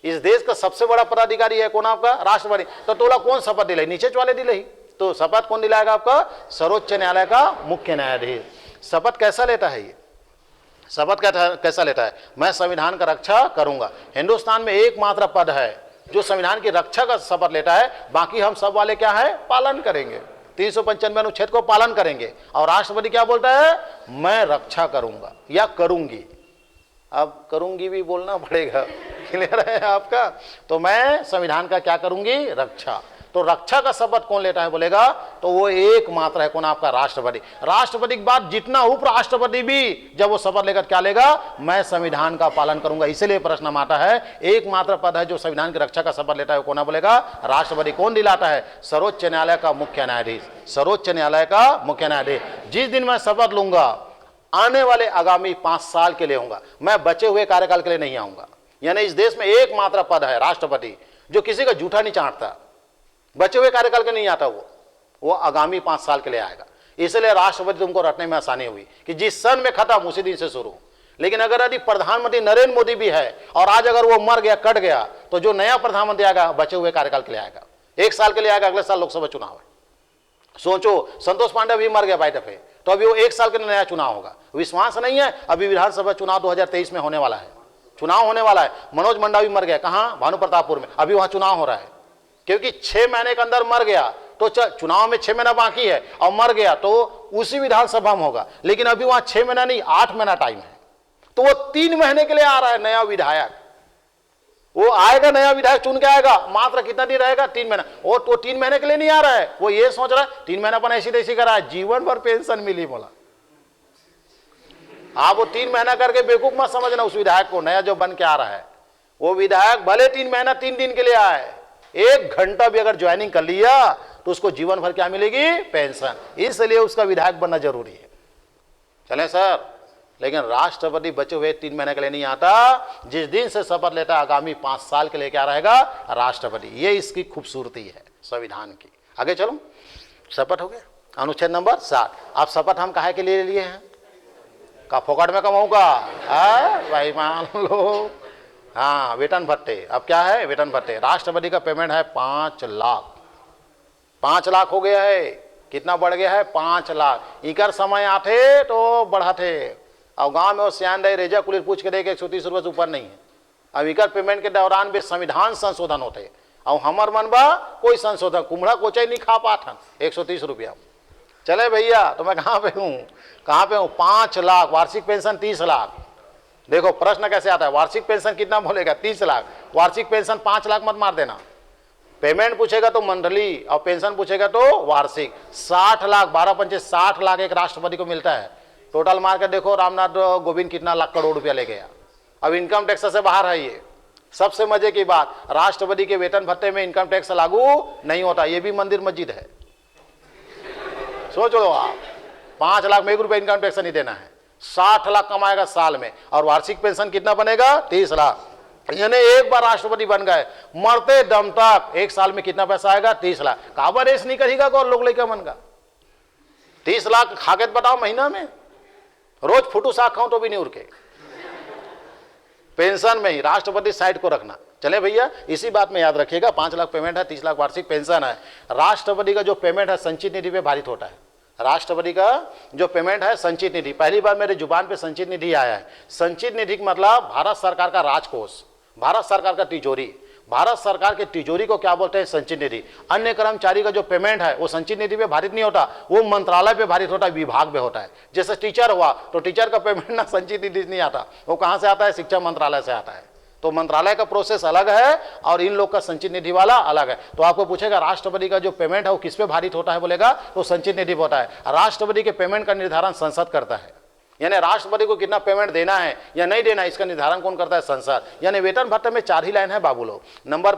इस देश का सबसे बड़ा पदाधिकारी है कौन? आपका राष्ट्रपति। तो तोला कौन शपथ दिलाई? नीचे वाले दिलाई। तो शपथ कौन दिलाएगा आपका? सर्वोच्च न्यायालय का मुख्य न्यायाधीश। शपथ कैसा लेता है ये? शपथ कैसा लेता है? मैं संविधान का रक्षा करूंगा। हिंदुस्तान में एकमात्र पद है जो संविधान की रक्षा का शपथ लेता है, बाकी हम सब वाले क्या है? पालन करेंगे, 395 अनुच्छेद को पालन करेंगे। और राष्ट्रपति क्या बोलता है? मैं रक्षा करूंगा या करूंगी। अब करूंगी भी बोलना पड़ेगा, क्लियर है आपका? तो मैं संविधान का क्या करूंगी? रक्षा। तो रक्षा का शपथ कौन लेता है बोलेगा? तो वो एकमात्र है कौन? आपका राष्ट्रपति। राष्ट्रपति के बाद जितना उपराष्ट्रपति भी जब वो शपथ लेकर क्या लेगा? मैं संविधान का पालन करूंगा। इसलिए प्रश्न में आता है, एकमात्र पद है जो संविधान की रक्षा का शपथ लेता है, वो कौन बोलेगा? राष्ट्रपति। कौन दिलाता है? सर्वोच्च न्यायालय का मुख्य न्यायाधीश। सर्वोच्च न्यायालय का मुख्य न्यायाधीश। जिस दिन मैं शपथ लूंगा, आने वाले आगामी 5 साल के लिए होगा, मैं बचे हुए कार्यकाल के लिए नहीं आऊंगा। यानी इस देश में एकमात्र पद है राष्ट्रपति जो किसी का जूठा नहीं चाटता, बचे हुए कार्यकाल के नहीं आता, वो आगामी 5 साल के लिए आएगा। इसलिए राष्ट्रपति तुमको रटने में आसानी हुई कि जिस सन में खत्म उसी दिन से शुरू। लेकिन अगर यदि प्रधानमंत्री नरेंद्र मोदी भी है और आज अगर वो मर गया, कट गया, तो जो नया प्रधानमंत्री आएगा बचे हुए कार्यकाल के लिए आएगा, 1 साल के लिए आएगा। अगले साल लोकसभा चुनाव है। सोचो, संतोष पांडे भी मर गया बाई दफे, तो अभी वो 1 साल के लिए नया चुनाव होगा। विश्वास नहीं है? अभी विधानसभा चुनाव 2023 में होने वाला है, चुनाव होने वाला है। मनोज मंडावी मर गया, कहां? भानुप्रतापपुर में, अभी वहां चुनाव हो रहा है। क्योंकि 6 महीने के अंदर मर गया तो चुनाव में 6 महीना बाकी है, और मर गया तो उसी विधानसभा में होगा। लेकिन अभी वहां 6 महीना नहीं, 8 महीना टाइम है। तो वो 3 महीने के लिए आ रहा है नया विधायक। वो आएगा, नया विधायक चुन के आएगा। मात्र कितना दिन रहेगा? 3 महीना। और तो 3 महीने के लिए नहीं आ रहा है, वो ये सोच रहा है 3 महीना अपन ऐसी तैसी करा है, जीवन भर पेंशन मिली। बोला आप वो 3 महीना करके बेवकूफ मत समझना उस विधायक को, नया जो बन के आ रहा है। वो विधायक भले 3 महीना 3 दिन के लिए आए, 1 घंटा भी अगर ज्वाइनिंग कर लिया तो उसको जीवन भर क्या मिलेगी? पेंशन। इसलिए उसका विधायक बनना जरूरी है। चलें सर। लेकिन राष्ट्रपति बचे हुए 3 महीने के लिए नहीं आता। जिस दिन से शपथ लेता है आगामी 5 साल के लिए क्या रहेगा? राष्ट्रपति। ये इसकी खूबसूरती है संविधान की। आगे चलो, शपथ हो गया, अनुच्छेद नंबर 60। अब शपथ हम काहे के लिए लिए हैं? का फोकट में कमाऊंगा भाई, मान लो। हाँ, वेतन भत्ते। अब क्या है? वेतन भत्ते। राष्ट्रपति का पेमेंट है 5 लाख। 5 लाख हो गया है। कितना बढ़ गया है? 5 लाख। इकर समय आते तो बढ़ाते। और गांव में वो सियान रहे रेजा कुलिर पूछ के देखे 130 रुपये से ऊपर नहीं है। अब इकर पेमेंट के दौरान भी संविधान संशोधन होते, और हमर मनबा कोई संशोधन कुमड़ा कोचाई नहीं खा पाठन 130 रुपया। चले भैया, तो मैं कहाँ पे हूँ? कहाँ पे हूँ? 5 लाख। वार्षिक पेंशन 30 लाख। देखो प्रश्न कैसे आता है, वार्षिक पेंशन कितना बोलेगा? 30 लाख। वार्षिक पेंशन 5 लाख मत मार देना। पेमेंट पूछेगा तो मंथली, और पेंशन पूछेगा तो वार्षिक। 60 लाख, 12 पंचे 60 लाख एक राष्ट्रपति को मिलता है। टोटल मार के देखो रामनाथ कोविंद कितना लाख करोड़ रुपया ले गया। अब इनकम टैक्स से बाहर है ये। सबसे मजे की बात, राष्ट्रपति के वेतन भत्ते में इनकम टैक्स लागू नहीं होता। ये भी मंदिर मस्जिद है। सोच लो आप, 5 लाख में 1 रुपया इनकम टैक्स नहीं देना है। 60 लाख कमाएगा साल में, और वार्षिक पेंशन कितना बनेगा? 30 लाख। यानी एक बार राष्ट्रपति बन गए, मरते दम तक 1 साल में कितना पैसा आएगा? 30 लाख। काबर रेस नहीं करेगा और लोग लेकर मन का 30 लाख खाके बताओ महीना में। रोज फुटू साग खाऊं तो भी नहीं उड़के। पेंशन में ही राष्ट्रपति साइड को रखना। चले भैया, इसी बात में याद रखिएगा, 5 लाख पेमेंट है, 30 लाख वार्षिक पेंशन है। राष्ट्रपति का जो पेमेंट है संचित निधि पे भारित होता है। राष्ट्रपति का जो पेमेंट है संचित निधि, पहली बार मेरे जुबान पे संचित निधि आया है। संचित निधि का मतलब भारत सरकार का राजकोष, भारत सरकार का तिजोरी, भारत सरकार के तिजोरी को क्या बोलते हैं? संचित निधि। अन्य कर्मचारी का जो पेमेंट है वो संचित निधि पे भारित नहीं होता, वो मंत्रालय पे भारित होता है, विभाग पे होता है। जैसे टीचर हुआ तो टीचर का पेमेंट ना संचित निधि नहीं आता, वो कहाँ से आता है? शिक्षा मंत्रालय से आता है। तो मंत्रालय का प्रोसेस अलग है और इन लोग का संचित निधि वाला अलग है। तो आपको पूछेगा राष्ट्रपति का जो पेमेंट है वो किस पे भारित होता है, बोलेगा तो संचित निधि होता है। राष्ट्रपति के पेमेंट का निर्धारण संसद करता है, यानी राष्ट्रपति को कितना पेमेंट देना है या नहीं देना इसका निर्धारण कौन करता है? संसद। यानी वेतन भत्ते में 4 ही लाइन है बाबू लोग। नंबर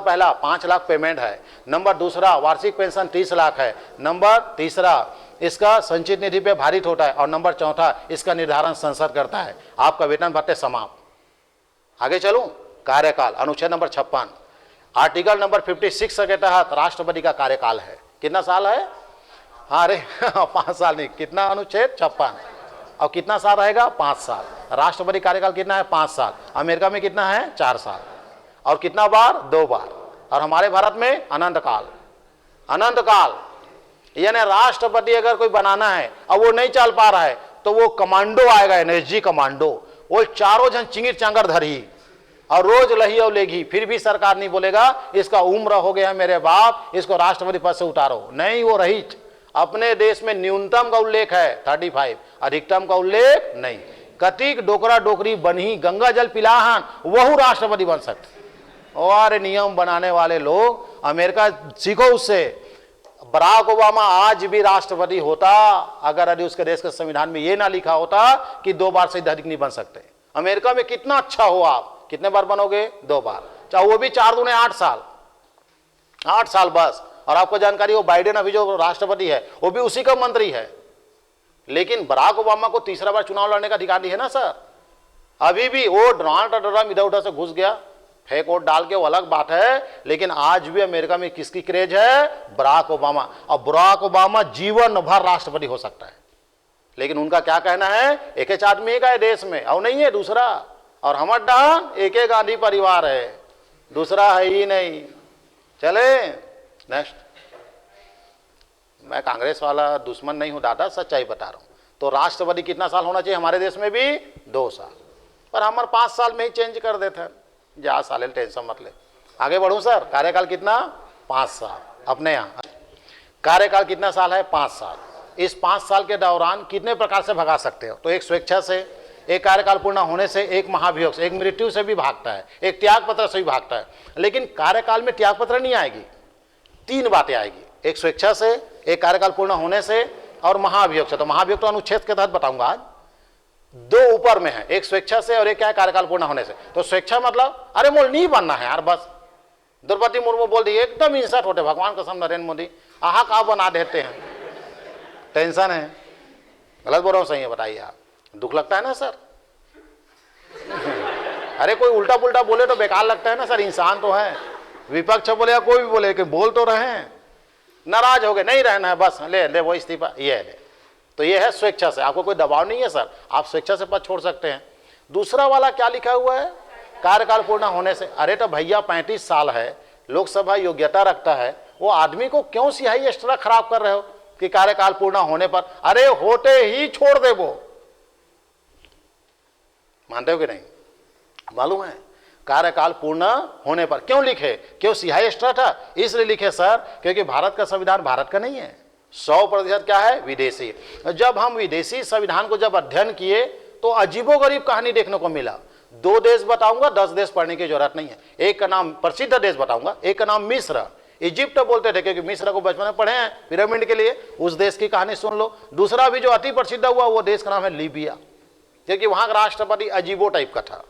पहला 5 लाख पेमेंट है, नंबर दूसरा वार्षिक पेंशन 30 लाख है, नंबर तीसरा इसका संचित निधि पे भारित होता है, और नंबर चौथा इसका निर्धारण संसद करता है। आपका वेतन भत्ते समाप्त। आगे चलूं, कार्यकाल अनुच्छेद नंबर 56 आर्टिकल नंबर 56 के तहत राष्ट्रपति का कार्यकाल है। कितना साल है? हाँ अरे 5 साल नहीं, कितना? अनुच्छेद 56। और कितना साल रहेगा? 5 साल। राष्ट्रपति कार्यकाल कितना है? 5 साल। अमेरिका में कितना है? 4 साल। और कितना बार? 2 बार। और हमारे भारत में अनंत काल। अनंत काल यानी राष्ट्रपति अगर कोई बनाना है और वो नहीं चल पा रहा है तो वो कमांडो आएगा, एनएसजी कमांडो, वो चारों जन चिंगिर चांगर धरी और रोज लही और लेगी, फिर भी सरकार नहीं बोलेगा इसका उम्र हो गया मेरे बाप, इसको राष्ट्रपति पद से उतारो। नहीं, वो रहित। अपने देश में न्यूनतम का उल्लेख है 35, अधिकतम का उल्लेख नहीं। कतिक डोकरा डोकरी बनी गंगा जल पिलाहन वह राष्ट्रपति बन सकते। और नियम बनाने वाले लोग, अमेरिका सीखो उससे। बराक ओबामा आज भी राष्ट्रपति होता अगर यदि उसके देश के संविधान में यह ना लिखा होता कि 2 बार से अधिक नहीं बन सकते। अमेरिका में कितना अच्छा हो, आप कितने बार बनोगे? 2 बार, चाहे वो भी 4 दूने 8 साल, 8 साल बस। और आपको जानकारी हो बाइडेन अभी जो राष्ट्रपति है वो भी उसी का मंत्री है, लेकिन बराक ओबामा को तीसरा बार चुनाव लड़ने का अधिकार नहीं है ना सर। अभी भी वो डोनाल्ड ट्रम्प इधर उधर से घुस गया, फेक वोट डाल के, वो अलग बात है, लेकिन आज भी अमेरिका में किसकी क्रेज है? Barack Obama. और बराक ओबामा जीवन भर राष्ट्रपति हो सकता है, लेकिन उनका क्या कहना है? एक ही आदमी का है देश में, और नहीं है दूसरा। और हमर डान एक ही गांधी परिवार है, दूसरा है ही नहीं। चले नेक्स्ट। मैं कांग्रेस वाला दुश्मन नहीं हूं दादा, सच्चाई बता रहा हूं। तो राष्ट्रपति कितना साल होना चाहिए? हमारे देश में भी 2 साल, पर हमारे 5 साल में ही चेंज कर देते हैं। जा साले टेंशन मत ले। आगे बढ़ूं सर। कार्यकाल कितना? 5 साल। अपने यहाँ कार्यकाल कितना साल है? 5 साल। इस 5 साल के दौरान कितने प्रकार से भगा सकते हो? तो एक स्वेच्छा से, एक कार्यकाल पूर्ण होने से, एक महाभियोग से, एक मृत्यु से भी भागता है, एक त्याग पत्र से भी भागता है। लेकिन कार्यकाल में त्याग पत्र नहीं आएगी, 3 बातें आएगी, एक स्वेच्छा से, एक कार्यकाल पूर्ण होने से और महाभियोग से। तो महाभियोग तो अनुच्छेद के तहत बताऊंगा आज। 2 ऊपर में है, एक स्वेच्छा से और एक क्या है? कार्यकाल पूर्ण होने से। तो स्वेच्छा मतलब अरे मोल नहीं बनना है यार, बस द्रौपदी मुर्मू बोल दी एकदम इंसर्ट होते, भगवान कसम नरेंद्र मोदी आहा का बना देते हैं। टेंशन है, गलत बोल रहा हूं सही है? बताइए आप, दुख लगता है ना सर? अरे कोई उल्टा पुल्टा बोले तो बेकार लगता है ना सर, इंसान तो है। विपक्ष बोले या कोई भी बोले कि बोल तो रहे हैं, नाराज हो गए, नहीं रहना है बस, ले वो इस्तीफा, ये ले। तो ये है स्वेच्छा से, आपको कोई दबाव नहीं है सर, आप स्वेच्छा से पद छोड़ सकते हैं। दूसरा वाला क्या लिखा हुआ है? कार्यकाल पूर्ण होने से। अरे तो भैया 35 साल है, लोकसभा योग्यता रखता है, वो आदमी को क्यों सिहाई एक्स्ट्रा खराब कर रहे हो कि कार्यकाल पूर्ण होने पर? अरे होते ही छोड़ दे वो। मानते हो कि नहीं? मालूम है कार्यकाल पूर्ण होने पर क्यों लिखे? क्यों सिहाई एक्स्ट्रा था? इसलिए लिखे सर क्योंकि भारत का संविधान भारत का नहीं है, 100% क्या है? विदेशी। जब हम विदेशी संविधान को जब अध्ययन किए तो अजीबोगरीब कहानी देखने को मिला। 2 देश बताऊंगा, 10 देश पढ़ने की जरूरत नहीं है। एक का नाम प्रसिद्ध देश बताऊंगा, एक का नाम मिस्र। इजिप्ट बोलते थे क्योंकि मिस्र को बचपन में पढ़े हैं पिरामिड के लिए, उस देश की कहानी सुन लो। दूसरा भी जो अति प्रसिद्ध हुआ वो देश का नाम है लीबिया, क्योंकि वहां का राष्ट्रपति अजीबो टाइप का था।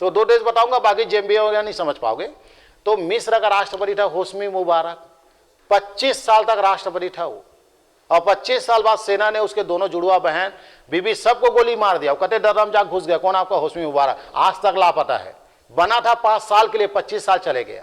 तो 2 देश बताऊंगा, बाकी जेम्बिया वगैरह नहीं समझ पाओगे। तो मिस्र का राष्ट्रपति था होस्नी मुबारक, 25 साल तक राष्ट्रपति था वो, और 25 साल बाद सेना ने उसके दोनों जुड़वा बहन बीबी सबको गोली मार दिया। कहते डरम जाग घुस गया। कौन? आपका होस्नी मुबारक, आज तक लापता है। बना था 5 साल के लिए, 25 साल चले गया।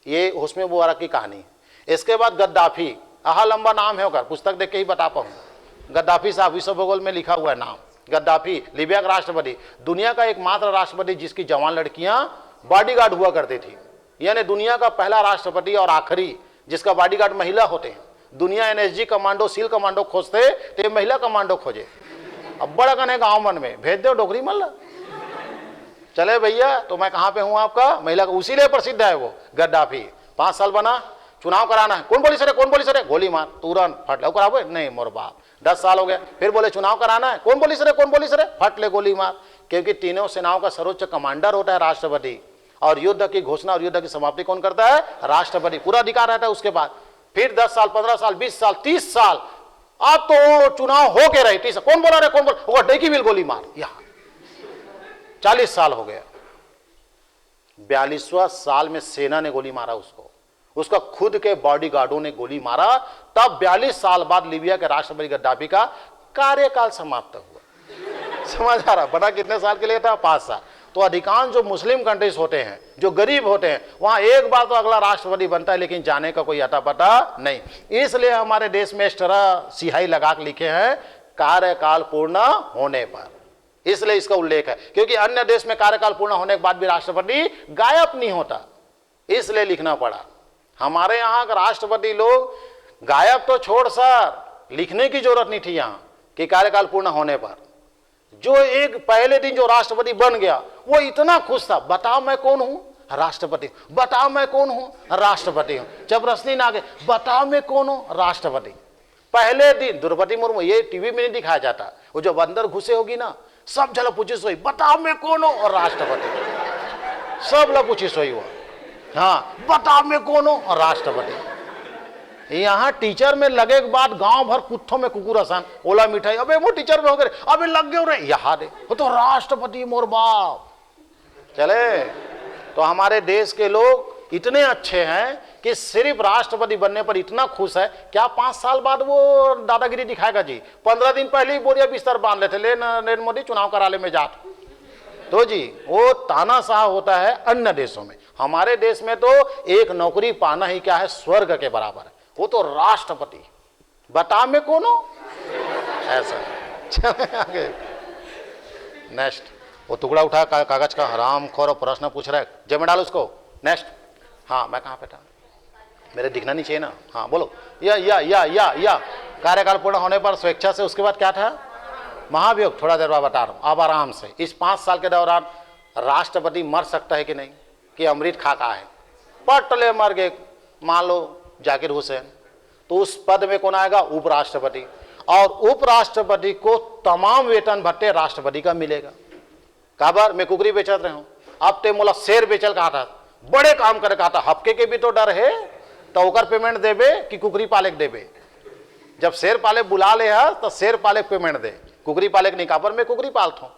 ये होस्नी मुबारक की कहानी है। इसके बाद गद्दाफी, आहा लंबा नाम है होकर, पुस्तक देख के ही बता पाऊंगा। गद्दाफी साहब, विश्व भूगोल में लिखा हुआ है नाम गद्दाफी, लीबिया का राष्ट्रपति। दुनिया का एकमात्र राष्ट्रपति जिसकी जवान लड़कियां बॉडीगार्ड हुआ करती थी, यानी दुनिया का पहला राष्ट्रपति और आखिरी जिसका बॉडीगार्ड महिला होते हैं। दुनिया एनएसजी कमांडो सील कमांडो खोजते तो ये महिला कमांडो खोजे। अब बड़ा कने गांव मन में भेज दो डोगरी मल्ला। चले भैया, तो मैं कहां पे हूं आपका, महिला का उसी लिए प्रसिद्ध है वो गद्दाफी। 5 साल बना, चुनाव कराना है, कौन बोली सर, कौन बोली सर, गोली मार, तुरंत फट ले, कराबो नहीं मोर बाप। 10 साल हो गया, फिर बोले चुनाव कराना है, कौन बोली सर, कौन बोली सर, फट ले गोली मार। क्योंकि तीनों सेनाओं का सर्वोच्च कमांडर होता है राष्ट्रपति, और युद्ध की घोषणा और युद्ध की समाप्ति कौन करता है, राष्ट्रपति। पूरा अधिकार रहता है उसके बाद। फिर 10 साल 15 साल 20 साल 30 साल, अब तो चुनाव हो के रहे, 30 कौन बोला रहे, कौन बोल, डेकी बिल गोली मार, यहां 40 साल हो गया। 42वां साल में सेना ने गोली मारा उसको, उसका खुद के बॉडीगार्डों ने गोली मारा। तब 42 साल बाद लीबिया के राष्ट्रपति गद्दाफी का कार्यकाल समाप्त हुआ। समझ आ रहा, बना कितने साल के लिए था, 5 साल। तो अधिकांश जो मुस्लिम कंट्रीज होते हैं, जो गरीब होते हैं, वहां एक बार तो अगला राष्ट्रपति बनता है, लेकिन जाने का कोई अता पता नहीं। इसलिए हमारे देश में इस तरह सिहाई लगा के लिखे हैं, कार्यकाल पूर्ण होने पर। इसलिए इसका उल्लेख है, क्योंकि अन्य देश में कार्यकाल पूर्ण होने के बाद भी राष्ट्रपति गायब नहीं होता, इसलिए लिखना पड़ा। हमारे यहाँ का राष्ट्रपति लोग गायब तो छोड़ सर, लिखने की जरूरत नहीं थी यहाँ कि कार्यकाल पूर्ण होने पर। जो एक पहले दिन जो राष्ट्रपति बन गया वो इतना खुश था, बताओ मैं कौन हूं, राष्ट्रपति, बताओ मैं कौन हूं, राष्ट्रपति हूं। जब रश्मि ना गए, बताओ मैं कौन हूं, राष्ट्रपति। पहले दिन द्रौपदी मुर्मू, ये टीवी में नहीं दिखाया जाता, वो जब अंदर घुसे होगी ना, सब जला पूछी सोई, बताओ मैं कौन हूं, और राष्ट्रपति, सब ला पूछी सोई वो, हाँ बताओ मैं कौन हूं, और राष्ट्रपति। यहाँ टीचर में लगे के बाद गांव भर कुत्थों में कुकुर आसान, ओला मिठाई, अबे वो टीचर में हो गए, अबे लग गए रे, यहाँ दे, वो तो राष्ट्रपति मोर बाप। चले, तो हमारे देश के लोग इतने अच्छे हैं कि सिर्फ राष्ट्रपति बनने पर इतना खुश है। क्या 5 साल बाद वो दादागिरी दिखाएगा जी? 15 दिन पहले ही बोरिया बिस्तर बांध लेते, ले नरेंद्र मोदी चुनाव कराले में जा। तो जी वो तानाशाह होता है अन्य देशों में। हमारे देश में तो एक नौकरी पाना ही क्या है, स्वर्ग के बराबर है। वो तो राष्ट्रपति, बता में कौन हो, ऐसा। चले आगे, नेक्स्ट। वो टुकड़ा उठा कागज का, हरामखोर, और प्रश्न पूछ रहा है, जय में डाल उसको। नेक्स्ट। हाँ मैं कहाँ पे था, मेरे दिखना नहीं चाहिए ना, हाँ बोलो। या कार्यकाल पूर्ण होने पर स्वेच्छा से, उसके बाद क्या था, महाभियोग। थोड़ा देर बाद बता रहा हूँ, अब आराम से। इस 5 साल के दौरान राष्ट्रपति मर सकता है कि नहीं, कि अमृत खा का है, पटले मर गए, मान लो जाकिर हुसैन, तो उस पद में कौन आएगा, उपराष्ट्रपति। और उपराष्ट्रपति को तमाम वेतन भत्ते राष्ट्रपति का मिलेगा। काबर मैं कुकरी बेचत रहे हूं, अब ते मोला शेर बेचल कहा था, बड़े काम करे कहा था, हफ्के के भी तो डर है, तो ओकर पेमेंट देबे कि कुकरी पाले देबे। जब शेर पाले बुला ले है तो शेर पाले पेमेंट दे, कुकरी पाले नहीं, काबर मैं कुकरी पालता हूं।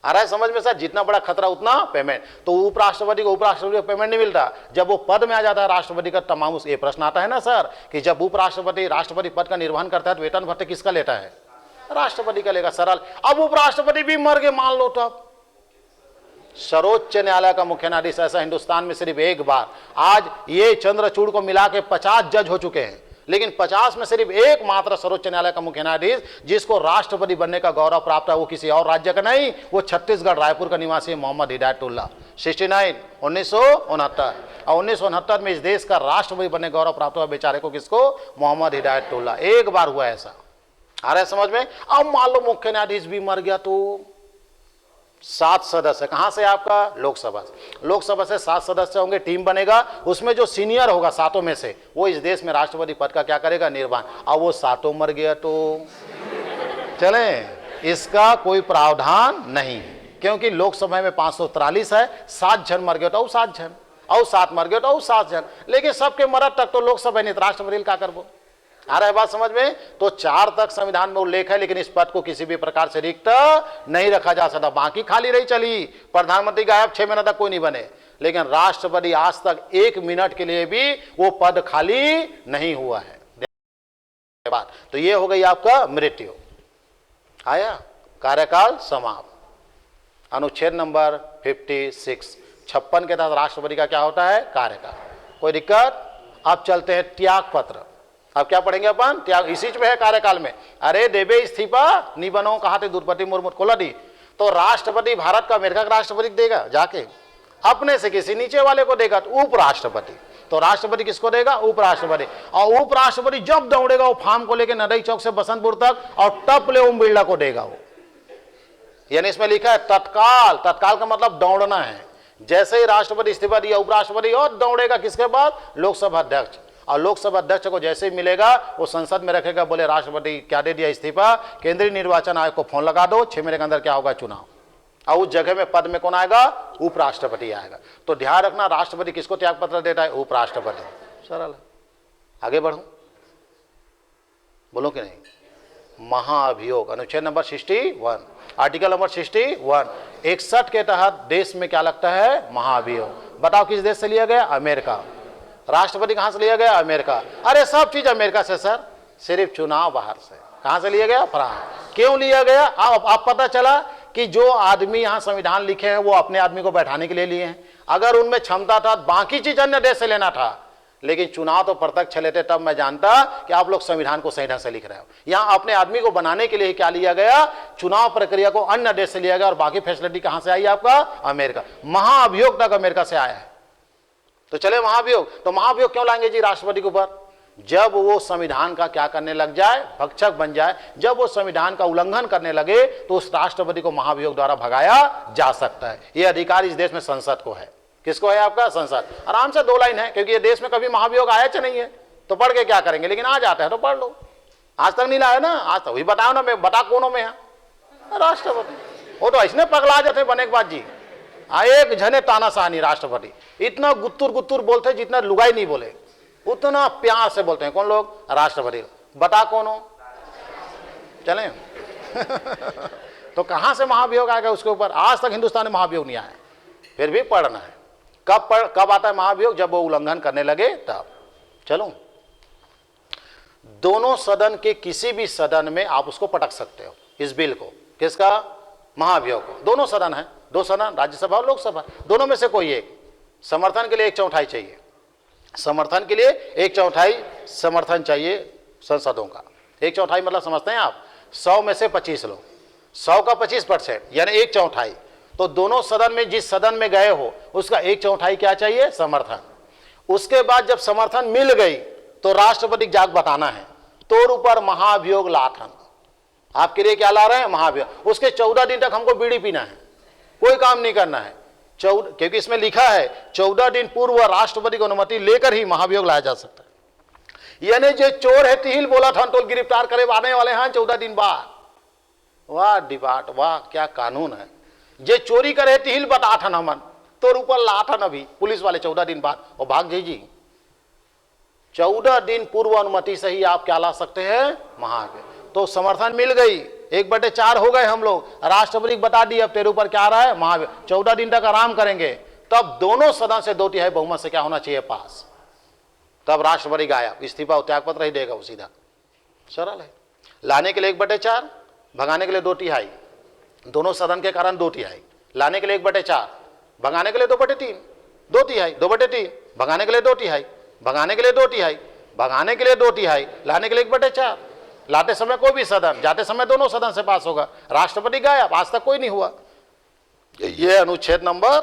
आ रहा है समझ में सर, जितना बड़ा खतरा उतना पेमेंट। तो उपराष्ट्रपति को पेमेंट नहीं मिलता, जब वो पद में आ जाता है राष्ट्रपति का तमाम। ये प्रश्न आता है ना सर कि जब उपराष्ट्रपति राष्ट्रपति पद का निर्वहन करता है तो वेतन भत्ते किसका लेता है, राष्ट्रपति का लेगा, सरल। अब उपराष्ट्रपति भी मर गए मान लो, तो अब सर्वोच्च न्यायालय का मुख्य न्यायाधीश ऐसा हिंदुस्तान में सिर्फ एक बार, आज ये चंद्रचूड़ को मिला के 50 जज हो चुके हैं, लेकिन 50 में सिर्फ एक मात्र सर्वोच्च न्यायालय का मुख्य न्यायाधीश जिसको राष्ट्रपति बनने का गौरव प्राप्त है, वो किसी और राज्य का नहीं, वो छत्तीसगढ़ रायपुर का निवासी मोहम्मद हिदायतुल्लाह। 1969 और 1969 में इस देश का राष्ट्रपति बनने का गौरव प्राप्त हुआ बेचारे को, किसको, मोहम्मद हिदायतुल्लाह। एक बार हुआ ऐसा। आ रहा है समझ में। अब मान लो मुख्य न्यायाधीश भी मर गया तो 7 सदस्य, कहां से आपका, लोकसभा से। लोकसभा से 7 सदस्य होंगे, टीम बनेगा, उसमें जो सीनियर होगा 7 में से, वो इस देश में राष्ट्रपति पद का क्या करेगा, निर्वहन। अब वो 7 मर गया तो चले, इसका कोई प्रावधान नहीं, क्योंकि लोकसभा में 543 है, 7 जन मर गए तो 7 जन, और 7 मर गए तो 7 जन, लेकिन सबके मरद तक तो लोकसभा नहीं, राष्ट्रपति का करबो। आ रहा है बात समझ में। तो 4 तक संविधान में उल्लेख है, लेकिन इस पद को किसी भी प्रकार से रिक्त नहीं रखा जा सकता। बाकी खाली रही चली, प्रधानमंत्री गायब 6 महीने तक कोई नहीं बने, लेकिन राष्ट्रपति आज तक 1 मिनट के लिए भी वो पद खाली नहीं हुआ है। बात तो ये हो गई आपका मृत्यु, आया कार्यकाल समाप्त। अनुच्छेद नंबर 56 56 के तहत राष्ट्रपति का क्या होता है, कार्यकाल। कोई दिक्कत। अब चलते हैं त्याग पत्र। अब क्या पढ़ेंगे अपन, त्याग इसी में है कार्यकाल में। अरे देवे इस्तीफा नहीं बनो कहा थे द्रौपदी मुर्मू खोला दी, तो राष्ट्रपति भारत का अमेरिका का राष्ट्रपति देगा जाके, अपने से किसी नीचे वाले को देगा तो उपराष्ट्रपति। तो राष्ट्रपति किसको देगा? उपराष्ट्रपति। और उपराष्ट्रपति जब दौड़ेगा वो फार्म को लेकर नरई चौक से बसंतपुर तक और टप ले ओम बिरला को देगा वो। यानी इसमें लिखा है तत्काल। तत्काल का मतलब दौड़ना है। जैसे ही राष्ट्रपति इस्तीफा दिया उपराष्ट्रपति और दौड़ेगा किसके बाद? लोकसभा अध्यक्ष। और लोकसभा अध्यक्ष को जैसे ही मिलेगा वो संसद में रखेगा, बोले राष्ट्रपति क्या दे दिया इस्तीफा, केंद्रीय निर्वाचन आयोग को फोन लगा दो, 6 महीने के अंदर क्या होगा? चुनाव। और उस जगह में पद में कौन आएगा? उपराष्ट्रपति आएगा। तो ध्यान रखना, राष्ट्रपति किसको त्याग पत्र देता है? उपराष्ट्रपति। सरल है। आगे बढ़ूं? बोलो कि नहीं? महाअभियोग अनुच्छेद नंबर 61, आर्टिकल नंबर 61, 61 के तहत देश में क्या लगता है? महाअभियोग। बताओ किस देश से लिया गया? अमेरिका। राष्ट्रपति कहां से लिया गया? अमेरिका। अरे सब चीज अमेरिका से सर, सिर्फ चुनाव बाहर से। कहां से लिया गया? फ्रांस। क्यों लिया गया? आप पता चला कि जो आदमी यहां संविधान लिखे हैं वो अपने आदमी को बैठाने के लिए लिए हैं। अगर उनमें क्षमता था बाकी चीज अन्य देश से लेना था, लेकिन चुनाव तो प्रत्यक्ष लेते, तब मैं जानता कि आप लोग संविधान को सही ढंग से लिख रहे हो। यहां अपने आदमी को बनाने के लिए क्या लिया गया? चुनाव प्रक्रिया को अन्य देश से लिया गया और बाकी फैसिलिटी कहां से आई आपका? अमेरिका। महाअभियोग तक अमेरिका से आया है। तो चले महाअभियोग। तो महाअभियोग क्यों लाएंगे जी राष्ट्रपति के ऊपर? जब वो संविधान का क्या करने लग जाए? भक्षक बन जाए। जब वो संविधान का उल्लंघन करने लगे तो उस राष्ट्रपति को महाअभियोग द्वारा भगाया जा सकता है। ये अधिकार इस देश में संसद को है। किसको है? आपका संसद। आराम से 2 लाइन है, क्योंकि ये देश में कभी महाअभियोग आया च नहीं है, तो पढ़ के क्या करेंगे, लेकिन आ जाता है तो पढ़ लो। आज तक नहीं लाया ना, आज तक वही बताओ ना, मैं बता कोनों में है राष्ट्रपति। वो तो ऐसने पगला जाते बने के बाद जी। एक जने तानाशाह नहीं राष्ट्रपति, इतना गुत्तुर गुत्तुर बोलते जितना लुगाई नहीं बोले, उतना प्यार से बोलते हैं। कौन लोग? राष्ट्रपति। बता कौन हो? चलें तो कहां से महाअभियोग आएगा उसके ऊपर? आज तक हिंदुस्तान में महाअभियोग नहीं आया, फिर भी पढ़ना है। कब आता है महाअभियोग? जब वो उल्लंघन करने लगे तब। चलो, दोनों सदन के किसी भी सदन में आप उसको पटक सकते हो, इस बिल को। किसका? महाअभियोग को। दोनों सदन है, 2 सदन, राज्यसभा और लोकसभा, दोनों में से कोई एक। समर्थन के लिए 1/4 चाहिए। समर्थन के लिए 1/4 समर्थन चाहिए संसदों का। 1/4 मतलब समझते हैं आप? 100 में से 25 लोग, 100 का 25% यानी 1/4। तो दोनों सदन में जिस सदन में गए हो उसका 1/4 क्या चाहिए? समर्थन। उसके बाद जब समर्थन मिल गई तो राष्ट्रपति जाग बताना है, तोर ऊपर महाअभियोग लाथन। आपके लिए क्या ला रहे हैं? महाअभियोग। उसके 14 दिन तक हमको बीड़ी पीना है, कोई काम नहीं करना है। क्योंकि इसमें लिखा है 14 दिन पूर्व राष्ट्रपति को अनुमति लेकर ही महाअभियोग लाया जा सकता है। यानी जो चोर है तिहिल बोला था तो गिरफ्तार करे आने वाले हैं 14 दिन बाद। वाह डिबाट, वाह क्या कानून है। जे चोरी करे तिहिल बता था नमन तो ऊपर ला था अभी पुलिस वाले 14 दिन बाद और भाग जी। 14 दिन पूर्व अनुमति से ही आप क्या ला सकते हैं? महाअभियोग। तो समर्थन मिल गई, 1/4 हो गए हम लोग, राष्ट्रपति बता दिया अब तेरे ऊपर क्या आ रहा है? महाअभियोग। 14 दिन तक आराम करेंगे, तब दोनों सदन से 2/3 बहुमत से क्या होना चाहिए? पास। तब राष्ट्रपति गायब, इस्तीफा त्याग पत्र ही देगा वो सीधा। सरल है। लाने के लिए 1/4, भगाने के लिए 2/3, दोनों सदन के कारण 2/3। लाने के लिए 1/4, भगाने के लिए 2/3, 2/3, 2/3, भगाने के लिए 2/3, भगाने के लिए 2/3, भगाने के लिए 2/3, लाने के लिए 1/4। लाते समय कोई भी सदन, जाते समय दोनों सदन से पास होगा। राष्ट्रपति गायब, आज तक कोई नहीं हुआ। ये अनुच्छेद नंबर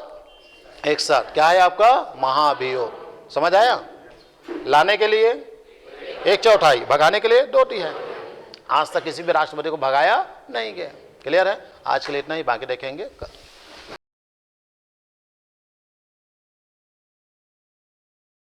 61 क्या है आपका? महाअभियोग। समझ आया? लाने के लिए 1/4, भगाने के लिए 2/3। आज तक किसी भी राष्ट्रपति को भगाया नहीं गया। क्लियर है? आज के लिए इतना ही, बाकी देखेंगे कल।